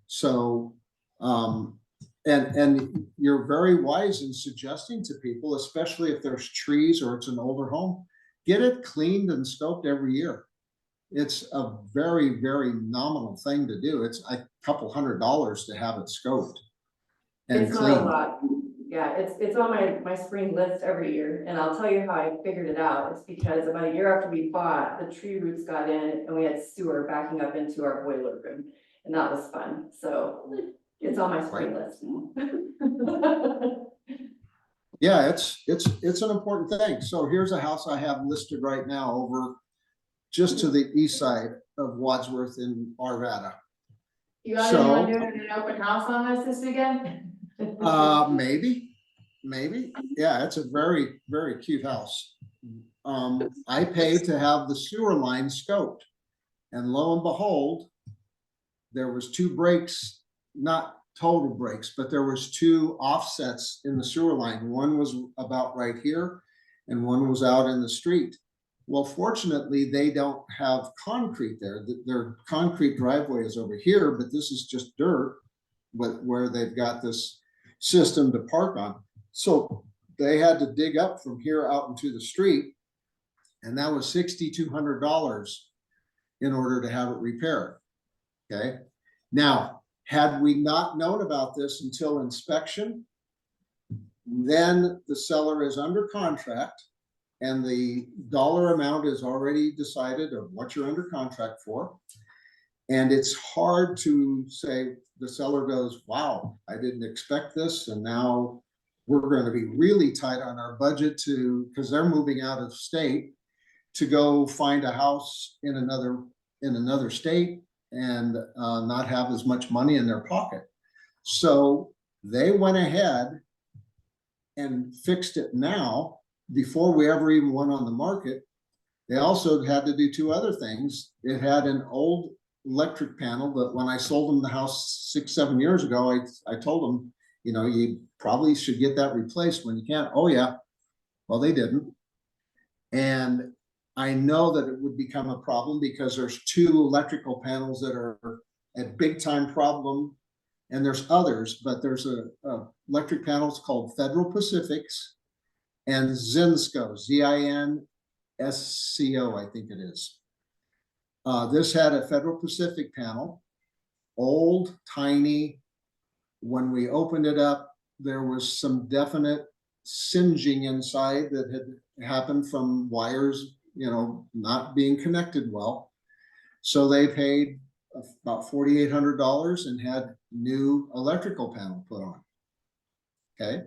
So, and you're very wise in suggesting to people, especially if there's trees or it's an older home, get it cleaned and scoped every year. It's a very, very nominal thing to do. It's a couple $100 to have it scoped and It's not a cleaned. lot. Yeah, it's on my spring list every year, and I'll tell you how I figured it out. It's because about a year after we bought, the tree roots got in and we had sewer backing up into our boiler room, and that was fun. So it's on my spring list now. Yeah, it's an important thing. So here's a house I have listed right now over just to the east side of Wadsworth in Arvada. You got So- anyone doing an open house on this weekend? Maybe. Yeah, it's a very, very cute house. I paid to have the sewer line scoped. And lo and behold, there was 2 breaks, not total breaks, but there was 2 offsets in the sewer line. One was about right here and one was out in the street. Well, fortunately, they don't have concrete there. Their concrete driveway is over here, but this is just dirt, but where they've got this system to park on. So they had to dig up from here out into the street, and that was $6,200 in order to have it repaired. Okay. Now, had we not known about this until inspection, then the seller is under contract and the dollar amount is already decided of what you're under contract for. And it's hard to say, the seller goes, wow, I didn't expect this. And now we're going to be really tight on our budget because they're moving out of state to go find a house in another state and not have as much money in their pocket. So they went ahead and fixed it now before we ever even went on the market. They also had to do 2 other things. It had an old electric panel that when I sold them the house 6-7 years ago, I told them, you know, you probably should get that replaced when you can. Oh yeah. Well, they didn't. And I know that it would become a problem because there's 2 electrical panels that are a big time problem. And there's others, but there's a electric panels called Federal Pacifics and Zinsco, ZINSCO, I think it is. This had a Federal Pacific panel, old, tiny. When we opened it up, there was some definite singeing inside that had happened from wires, not being connected well. So they paid about $4,800 and had new electrical panel put on. Okay.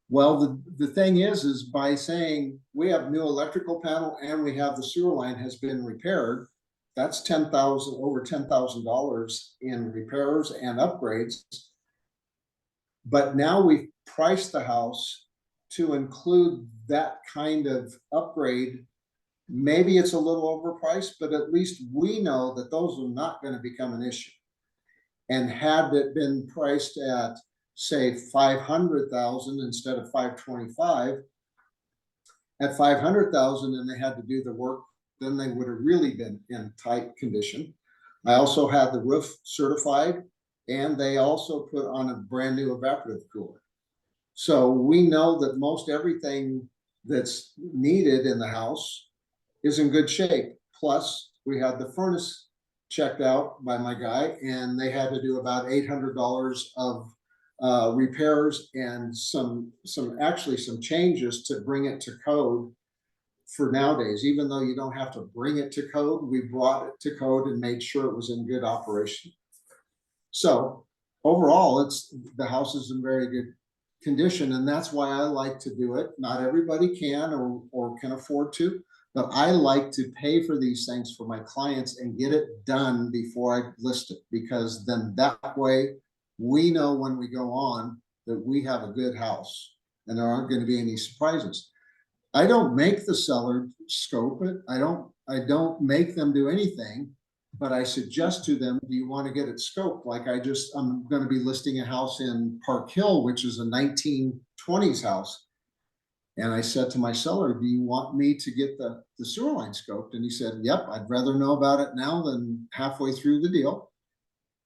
Well, the thing is by saying we have new electrical panel and we have the sewer line has been repaired, that's over $10,000 in repairs and upgrades. But now we've priced the house to include that kind of upgrade. Maybe it's a little overpriced, but at least we know that those are not going to become an issue. And had it been priced at, say, 500,000 instead of 525, at 500,000 and they had to do the work, then they would have really been in tight condition. I also had the roof certified, and they also put on a brand new evaporative cooler. So we know that most everything that's needed in the house is in good shape. Plus, we had the furnace checked out by my guy, and they had to do about $800 of repairs and some changes to bring it to code for nowadays. Even though you don't have to bring it to code, we brought it to code and made sure it was in good operation. So overall, the house is in very good condition, and that's why I like to do it. Not everybody can or can afford to, but I like to pay for these things for my clients and get it done before I list it, because then that way we know when we go on that we have a good house and there aren't going to be any surprises. I don't make the seller scope it. I don't make them do anything, but I suggest to them, do you want to get it scoped? Like I'm going to be listing a house in Park Hill, which is a 1920s house. And I said to my seller, do you want me to get the sewer line scoped? And he said, yep, I'd rather know about it now than halfway through the deal.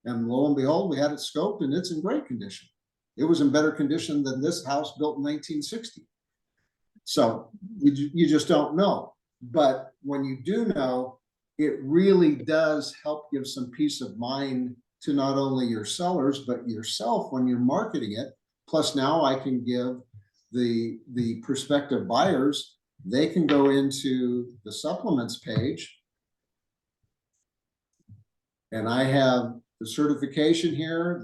And lo and behold, we had it scoped and it's in great condition. It was in better condition than this house built in 1960. So you just don't know. But when you do know, it really does help give some peace of mind to not only your sellers, but yourself when you're marketing it. Plus now I can give the prospective buyers, they can go into the supplements page. And I have the certification here,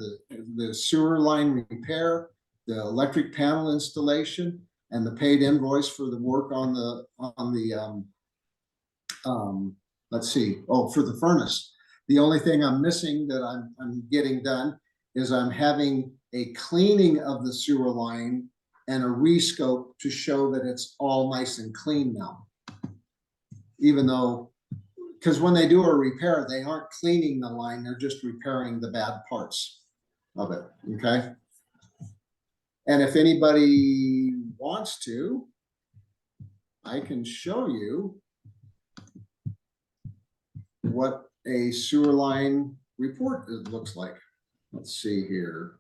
the sewer line repair, the electric panel installation, and the paid invoice for the work on the let's see, for the furnace. The only thing I'm missing that I'm getting done is I'm having a cleaning of the sewer line and a rescope to show that it's all nice and clean now. Even though, because when they do a repair, they aren't cleaning the line, they're just repairing the bad parts of it, okay? And if anybody wants to, I can show you what a sewer line report looks like. Let's see here.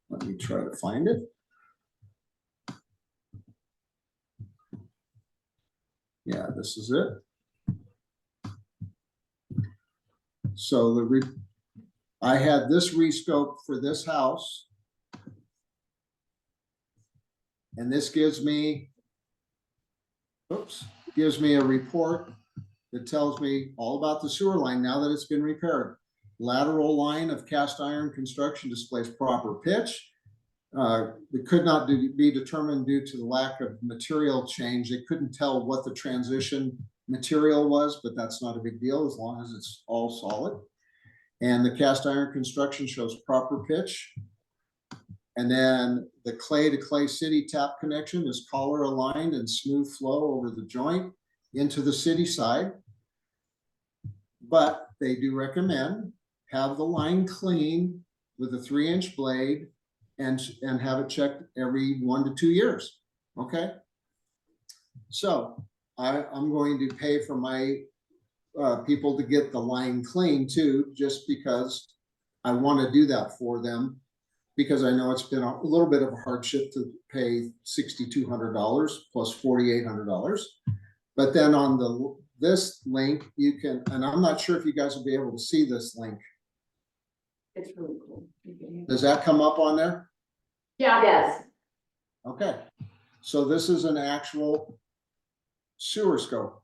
Let me try to find it. Yeah, this is it. So I had this rescope for this house. And this gives me a report that tells me all about the sewer line now that it's been repaired. Lateral line of cast iron construction displays proper pitch. It could not be determined due to the lack of material change. They couldn't tell what the transition material was, but that's not a big deal as long as it's all solid. And the cast iron construction shows proper pitch. And then the clay to Clay City tap connection is collar aligned and smooth flow over the joint into the city side. But they do recommend have the line clean with a 3-inch blade and have it checked every 1 to 2 years. Okay. So I'm going to pay for my people to get the line clean too, just because I want to do that for them, because I know it's been a little bit of a hardship to pay $6,200 plus $4,800. But then on this link, you can, and I'm not sure if you guys will be able to see this link. It's really cool. Does that come up on there? Yeah, Yes, Okay, so this is an actual sewer scope.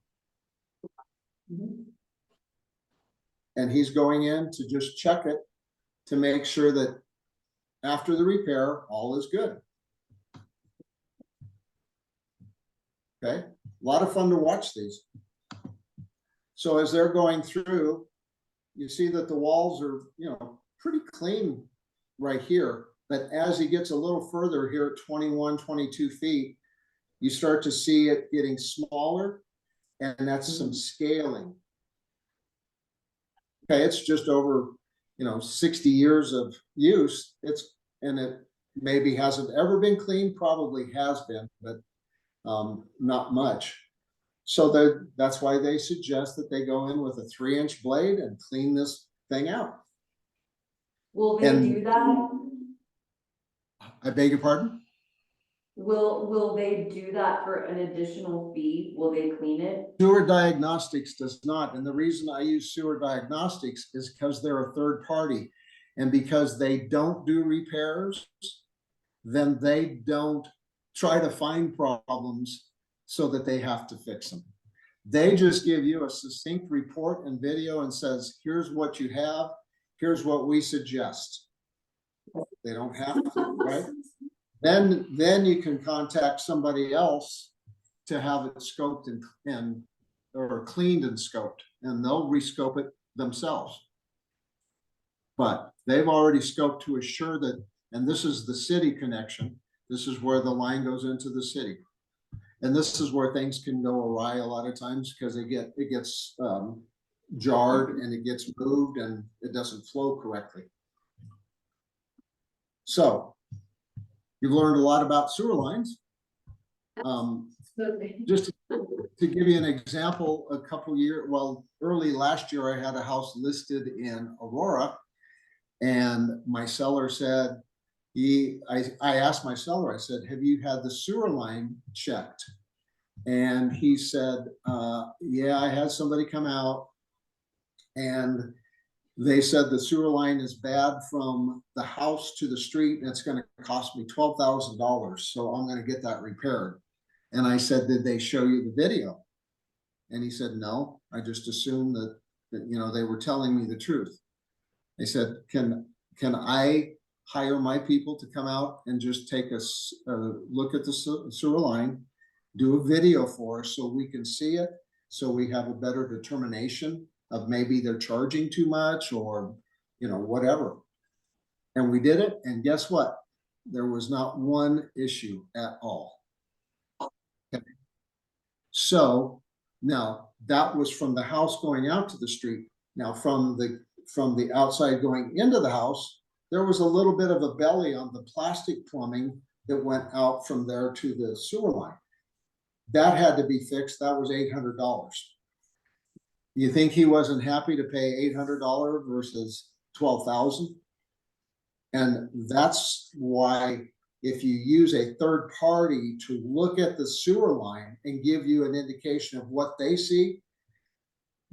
And he's going in to just check it to make sure that after the repair, all is good. Okay, a lot of fun to watch these. So as they're going through, you see that the walls are, pretty clean right here. But as he gets a little further here at 21, 22 feet, you start to see it getting smaller, and that's some scaling. Okay, it's just over, 60 years of use. And it maybe hasn't ever been cleaned, probably has been, but not much. So that's why they suggest that they go in with a 3-inch blade and clean this thing out. Will they And- do that? I beg your pardon? Will they do that for an additional fee? Will they clean it? Sewer Diagnostics does not, and the reason I use Sewer Diagnostics is because they're a third party. And because they don't do repairs, then they don't try to find problems so that they have to fix them. They just give you a succinct report and video and says, here's what you have, here's what we suggest. They don't have to, right? Then you can contact somebody else to have it scoped and or cleaned and scoped, and they'll rescope it themselves. But they've already scoped to assure that, and this is the city connection. This is where the line goes into the city. And this is where things can go awry a lot of times because it gets jarred and it gets moved and it doesn't flow correctly. So you've learned a lot about sewer lines. Just to give you an example, early last year, I had a house listed in Aurora, and my seller said, I asked my seller, I said, have you had the sewer line checked? And he said, yeah, I had somebody come out and they said the sewer line is bad from the house to the street and it's going to cost me $12,000. So I'm going to get that repaired. And I said, did they show you the video? And he said, no, I just assumed that they were telling me the truth. They said, can I hire my people to come out and just take a look at the sewer line, do a video for us so we can see it, so we have a better determination of maybe they're charging too much or, whatever. And we did it. And guess what? There was not one issue at all. Okay. So now that was from the house going out to the street. Now from the outside going into the house, there was a little bit of a belly on the plastic plumbing that went out from there to the sewer line. That had to be fixed. That was $800. You think he wasn't happy to pay $800 versus $12,000? And that's why if you use a third party to look at the sewer line and give you an indication of what they see,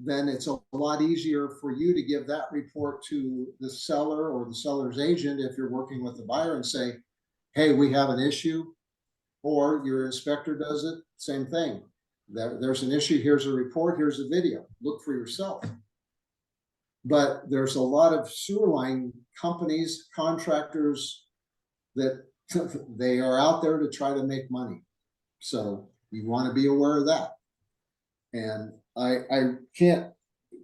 then it's a lot easier for you to give that report to the seller or the seller's agent if you're working with the buyer and say, hey, we have an issue. Or your inspector does it, same thing. There's an issue, here's a report, here's a video, look for yourself. But there's a lot of sewer line companies, contractors that they are out there to try to make money. So you want to be aware of that. And I can't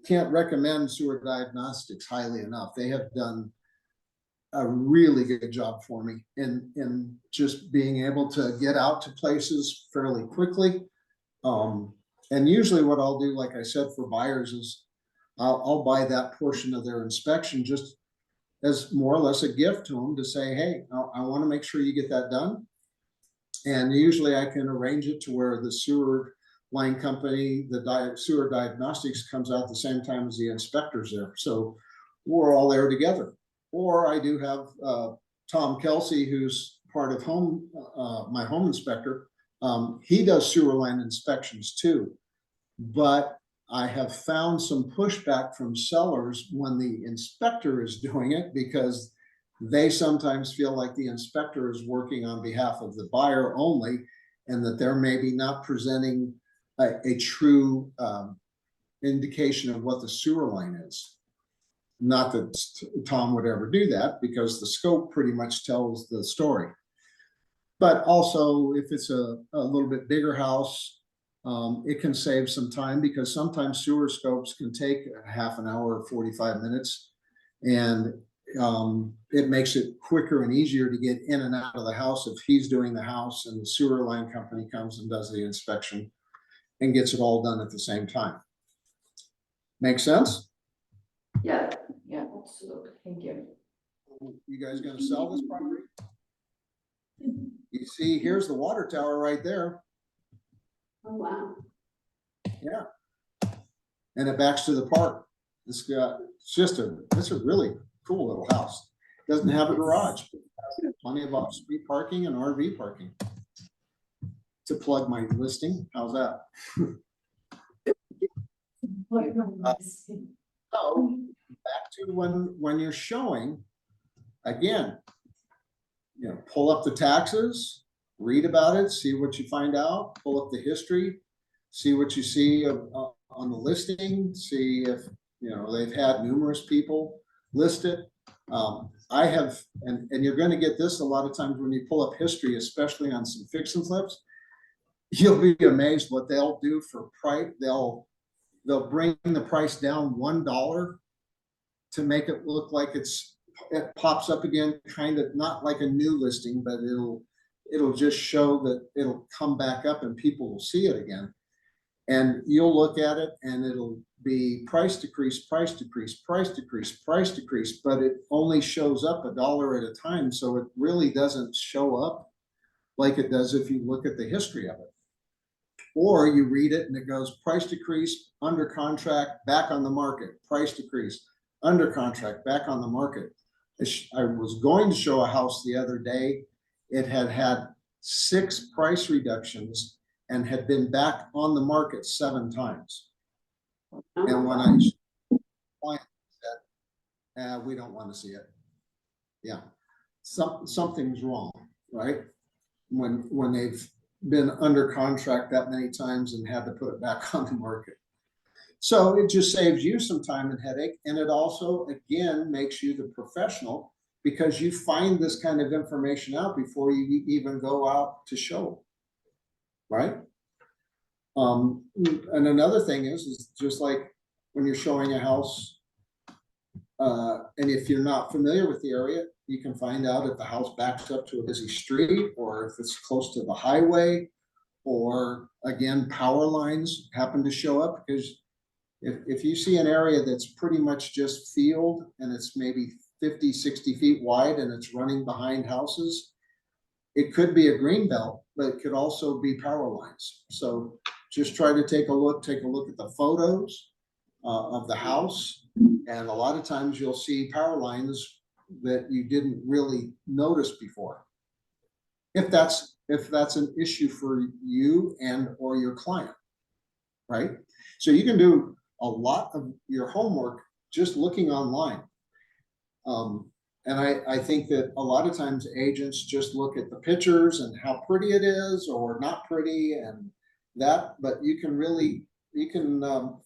recommend Sewer Diagnostics highly enough. They have done a really good job for me in just being able to get out to places fairly quickly. And usually what I'll do, like I said, for buyers is I'll buy that portion of their inspection just as more or less a gift to them to say, hey, I want to make sure you get that done. And usually I can arrange it to where the sewer line company, Sewer Diagnostics comes out the same time as the inspectors there. So we're all there together. Or I do have Tom Kelsey, who's part of my home inspector. He does sewer line inspections too, but I have found some pushback from sellers when the inspector is doing it, because they sometimes feel like the inspector is working on behalf of the buyer only, and that they're maybe not presenting a true indication of what the sewer line is. Not that Tom would ever do that, because the scope pretty much tells the story. But also, if it's a little bit bigger house, it can save some time, because sometimes sewer scopes can take a half an hour or 45 minutes. And it makes it quicker and easier to get in and out of the house if he's doing the house and the sewer line company comes and does the inspection and gets it all done at the same time. Make sense? Yeah, absolutely. Thank you. You guys gonna sell this property? You see, here's the water tower right there. Oh, wow. Yeah. And it backs to the park. It's a really cool little house. Doesn't have a garage. Plenty of off-street parking and RV parking. To plug my listing, how's that? So back to when you're showing, again, pull up the taxes, read about it, see what you find out, pull up the history, see what you see on the listing, see if, they've had numerous people list it. I have, and you're going to get this a lot of times when you pull up history, especially on some fix and flips, you'll be amazed what they'll do for price. They'll bring the price down $1 to make it look like it pops up again, kind of not like a new listing, but it'll just show that it'll come back up and people will see it again. And you'll look at it and it'll be price decrease, price decrease, price decrease, price decrease, but it only shows up $1 at a time. So it really doesn't show up like it does if you look at the history of it. Or you read it and it goes price decrease, under contract, back on the market, price decrease, under contract, back on the market. I was going to show a house the other day. It had 6 price reductions and had been back on the market 7 times. And when I said, we don't want to see it. Yeah, something's wrong, right? When they've been under contract that many times and had to put it back on the market. So it just saves you some time and headache. And it also, again, makes you the professional, because you find this kind of information out before you even go out to show, right? And another thing is just like when you're showing a house, and if you're not familiar with the area, you can find out if the house backs up to a busy street, or if it's close to the highway, or again, power lines happen to show up. Because if you see an area that's pretty much just field and it's maybe 50, 60 feet wide and it's running behind houses, it could be a green belt, but it could also be power lines. So just try to take a look at the photos of the house. And a lot of times you'll see power lines that you didn't really notice before. If that's an issue for you and or your client, right? So you can do a lot of your homework just looking online. And I think that a lot of times agents just look at the pictures and how pretty it is or not pretty and that, but you can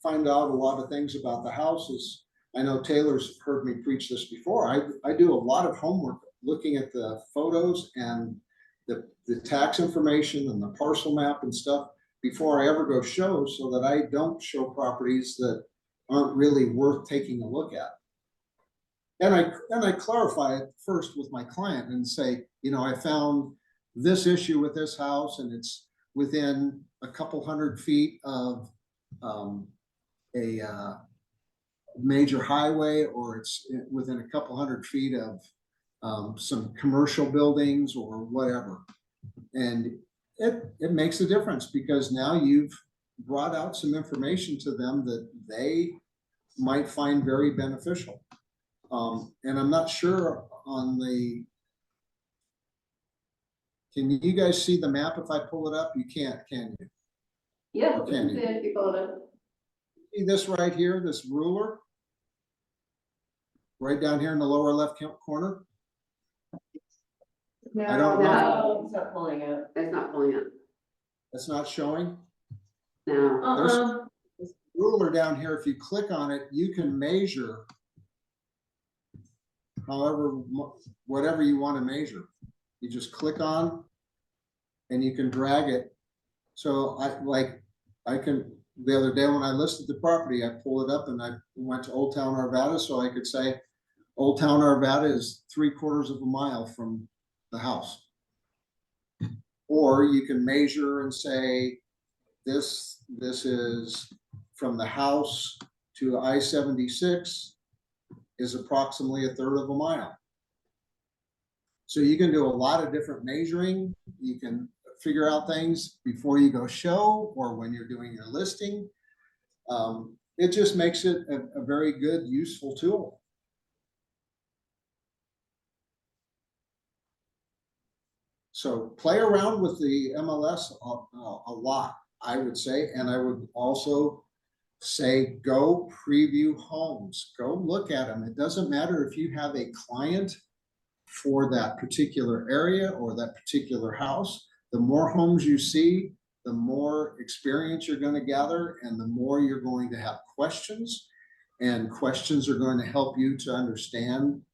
find out a lot of things about the houses. I know Taylor's heard me preach this before. I do a lot of homework looking at the photos and the tax information and the parcel map and stuff before I ever go show, so that I don't show properties that aren't really worth taking a look at. And I clarify it first with my client and say, I found this issue with this house and it's within a couple hundred feet of a major highway, or it's within a couple hundred feet of some commercial buildings or whatever. And it makes a difference, because now you've brought out some information to them that they might find very beneficial. And I'm not sure on can you guys see the map if I pull it up? You can't, can you? Yeah, Or can you? if you pull it up. See this right here, this ruler? Right down here in the lower left corner? I don't know. No, it's not pulling it. It's not pulling it It's not showing. now. Ruler down here, if you click on it, you can measure whatever you want to measure. You just click on and you can drag it. So the other day when I listed the property, I pulled it up and I went to Old Town Arvada, so I could say Old Town Arvada is 3/4 of a mile from the house. Or you can measure and say, this is from the house to I-76 is approximately 1/3 of a mile. So you can do a lot of different measuring. You can figure out things before you go show or when you're doing your listing. It just makes it a very good, useful tool. So play around with the MLS a lot, I would say, and I would also say, go preview homes, go look at them. It doesn't matter if you have a client for that particular area or that particular house. The more homes you see, the more experience you're going to gather and the more you're going to have questions. And questions are going to help you to understand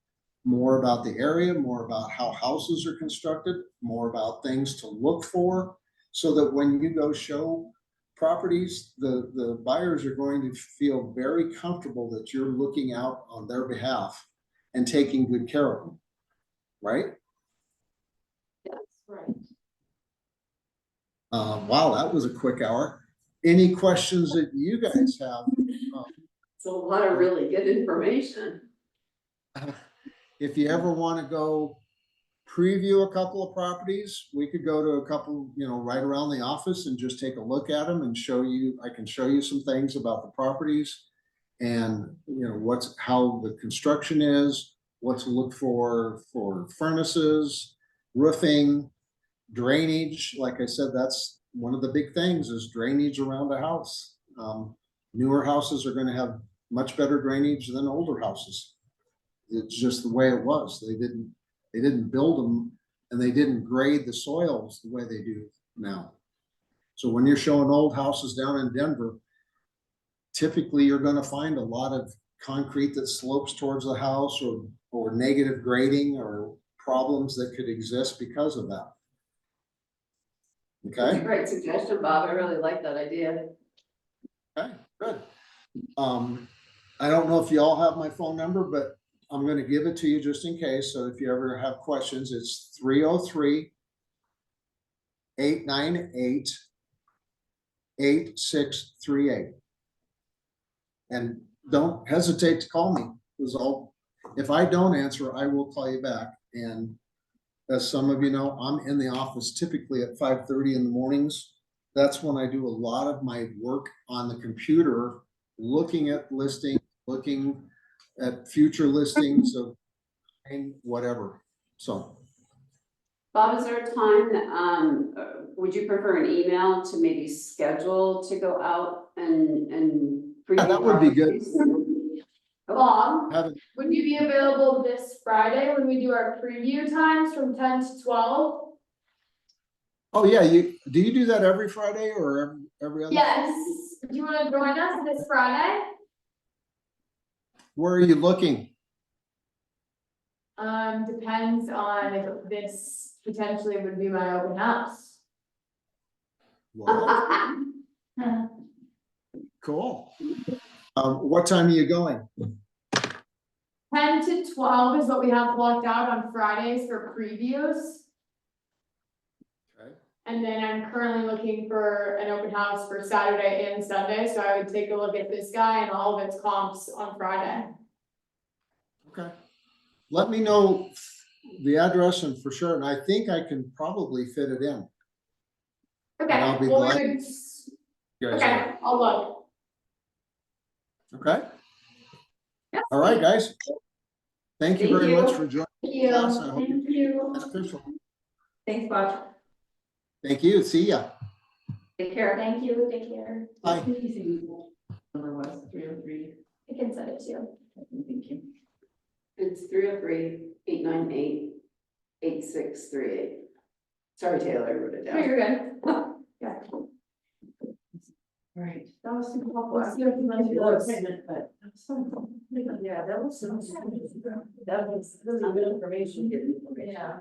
more about the area, more about how houses are constructed, more about things to look for, so that when you go show properties, the buyers are going to feel very comfortable that you're looking out on their behalf and taking good care of them, right? That's right. Wow, that was a quick hour. Any questions that you guys have? It's a lot of really good information. If you ever want to go preview a couple of properties, we could go to a couple, right around the office and just take a look at them and show you, I can show you some things about the properties and, how the construction is, what to look for furnaces, roofing, drainage. Like I said, that's one of the big things is drainage around a house. Newer houses are going to have much better drainage than older houses. It's just the way it was. They didn't build them and they didn't grade the soils the way they do now. So when you're showing old houses down in Denver, typically you're going to find a lot of concrete that slopes towards the house or negative grading or problems that could exist because of that. That's a Okay. great suggestion, Bob. I really like that idea. Okay, good. I don't know if you all have my phone number, but I'm going to give it to you just in case. So if you ever have questions, it's 303-898-8638. And don't hesitate to call me. If I don't answer, I will call you back. And as some of you know, I'm in the office typically at 5:30 in the mornings. That's when I do a lot of my work on the computer, looking at listings, looking at future listings of whatever. So Bob, is there a time, would you prefer an email to maybe schedule to go out and? Yeah, that would be good. Bob, have it, would you be available this Friday when we do our preview times from 10 to 12? oh yeah, do you do that every Friday or every other? Yes. Do you want to join us this Friday? Where are you looking? Depends on if this potentially would be my open house. Well, cool. What time are you going? 10 to 12 is what we have blocked out on Fridays for previews. Okay. And then I'm currently looking for an open house for Saturday and Sunday, so I would take a look at this guy and all of its comps on Friday. Okay. Let me know the address and for sure, and I think I can probably fit it in. Okay, And I'll be well, glad- we would, You guys okay, I'll look. Okay. Yes. All right, guys. Thank you Thank very you. much for joining Thank you. us. I hope Thank you. it's beneficial. Thanks, Bob. Thank you. See ya. Take care. Thank you, take care. Bye. Number was 303. I can send it to you. Thank you. It's 303-898-8638. Sorry, Taylor, I wrote it No, down. you're good. Yeah. Right, that was super helpful. Let's see if we can do Well, the appointment, but that was fun. Yeah, that was some, that was really good information. Yeah.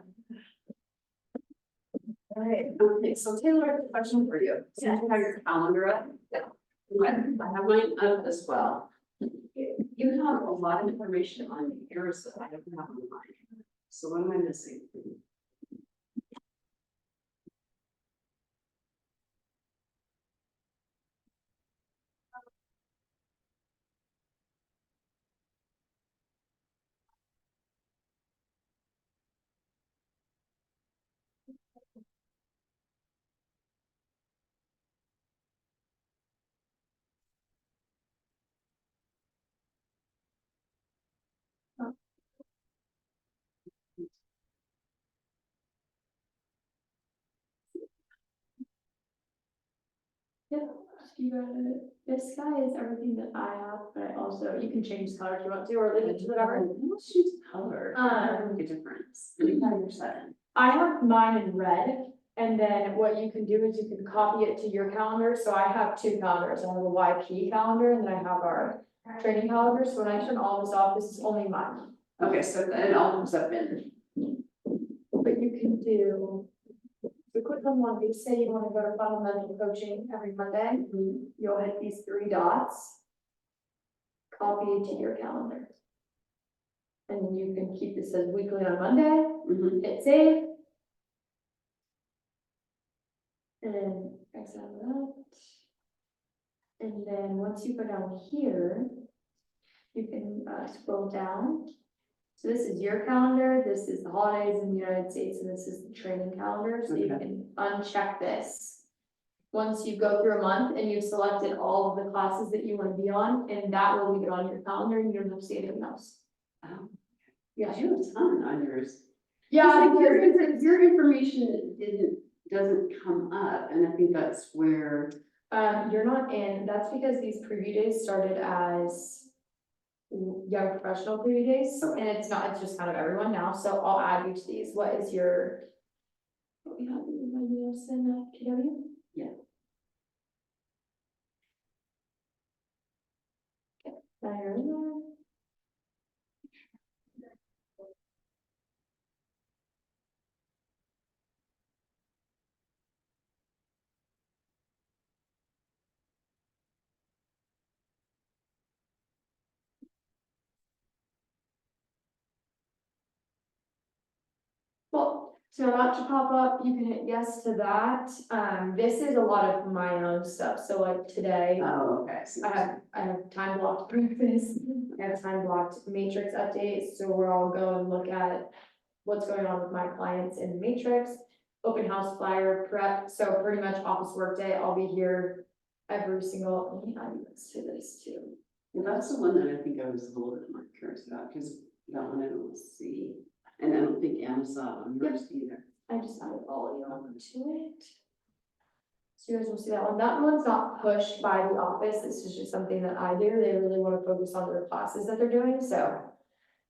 All right, okay, so Taylor, I have a question for you. Since you have your calendar up. I have mine up as well. You have a lot of information on yours that I don't have on mine. So what am I missing? Yeah, you got it. This guy is everything that I have, but I also, you can change the color if you want to, or leave it to whatever. Let's choose color. Make a difference. You have your setting. I have mine in red, and then what you can do is you can copy it to your calendar, so I have two calendars, I have a YP calendar, and then I have our training calendar, so when I turn all this off, this is only mine. Okay, so then it all comes up in. But you can do, the quick one, you say you wanna go to fundamental coaching every Monday, you'll hit these three dots. Copy it to your calendar. And then you can keep this as weekly on Monday, Mhm. hit save. And then X out of that. And then once you go down here, you can scroll down. So this is your calendar, this is the holidays in the United States, and this is the training calendar, so you Okay. can uncheck this. Once you go through a month and you've selected all of the classes that you want to be on, and that will leave it on your calendar, and you don't have to see anything else. Oh, Yeah. you have a ton on yours. Yeah, It's like because your information doesn't come up, and I think that's where. you're not in, that's because these preview days started as young professional preview days, Okay. and it's not, it's just kind of everyone now, so I'll add you to these. What is your? What we have, remind me of in KW? Yeah. Okay, now you're in there. Well, so not to pop up, you can hit yes to that. This is a lot of my own stuff, so like today, Oh, okay. I have time blocked breakfast, I have time blocked matrix updates, so we're all go and look at what's going on with my clients in matrix, open house flyer prep, so pretty much office work day, I'll be here every single, let me add this to this too. Well, that's the one that I think I was a little bit more curious about, because that one I don't see, and I don't think Anna saw it on yours either. I just added all of you onto it. So you guys will see that one. That one's not pushed by the office. This is just something that I do. They really want to focus on their classes that they're doing, so.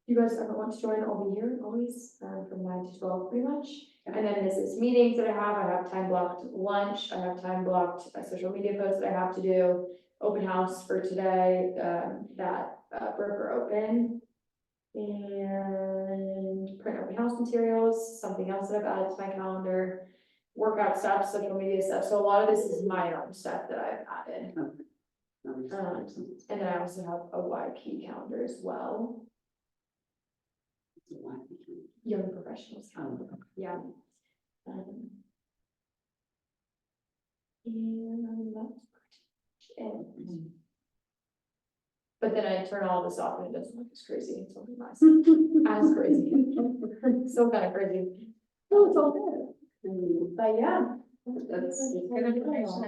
If you guys ever want to join, I'll be here always, from 9 to 12 pretty much. And then this is meetings that I have time blocked lunch, I have time blocked social media posts that I have to do. Open house for today, that broker open. And print open house materials, something else that I've added to my calendar, workout stuff, social media stuff, so a lot of this is my own stuff that I've added. That makes sense. And then I also have a YP calendar as well, It's a lot. young professionals calendar, Oh, yeah. And that's it. But then I turn all this off and it doesn't look as crazy, it's only nice, as crazy, still kind of crazy. Oh, it's all good. But yeah. That's good information.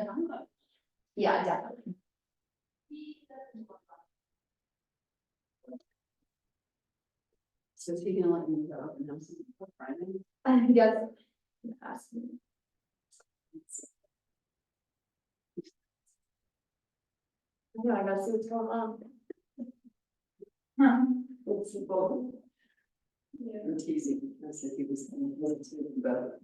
Yeah, definitely. So is he gonna let me go up and have some for Friday? Yes. Ask me. Yeah, I gotta see what's going on. It's simple. I'm teasing, I said he was, wasn't too, but.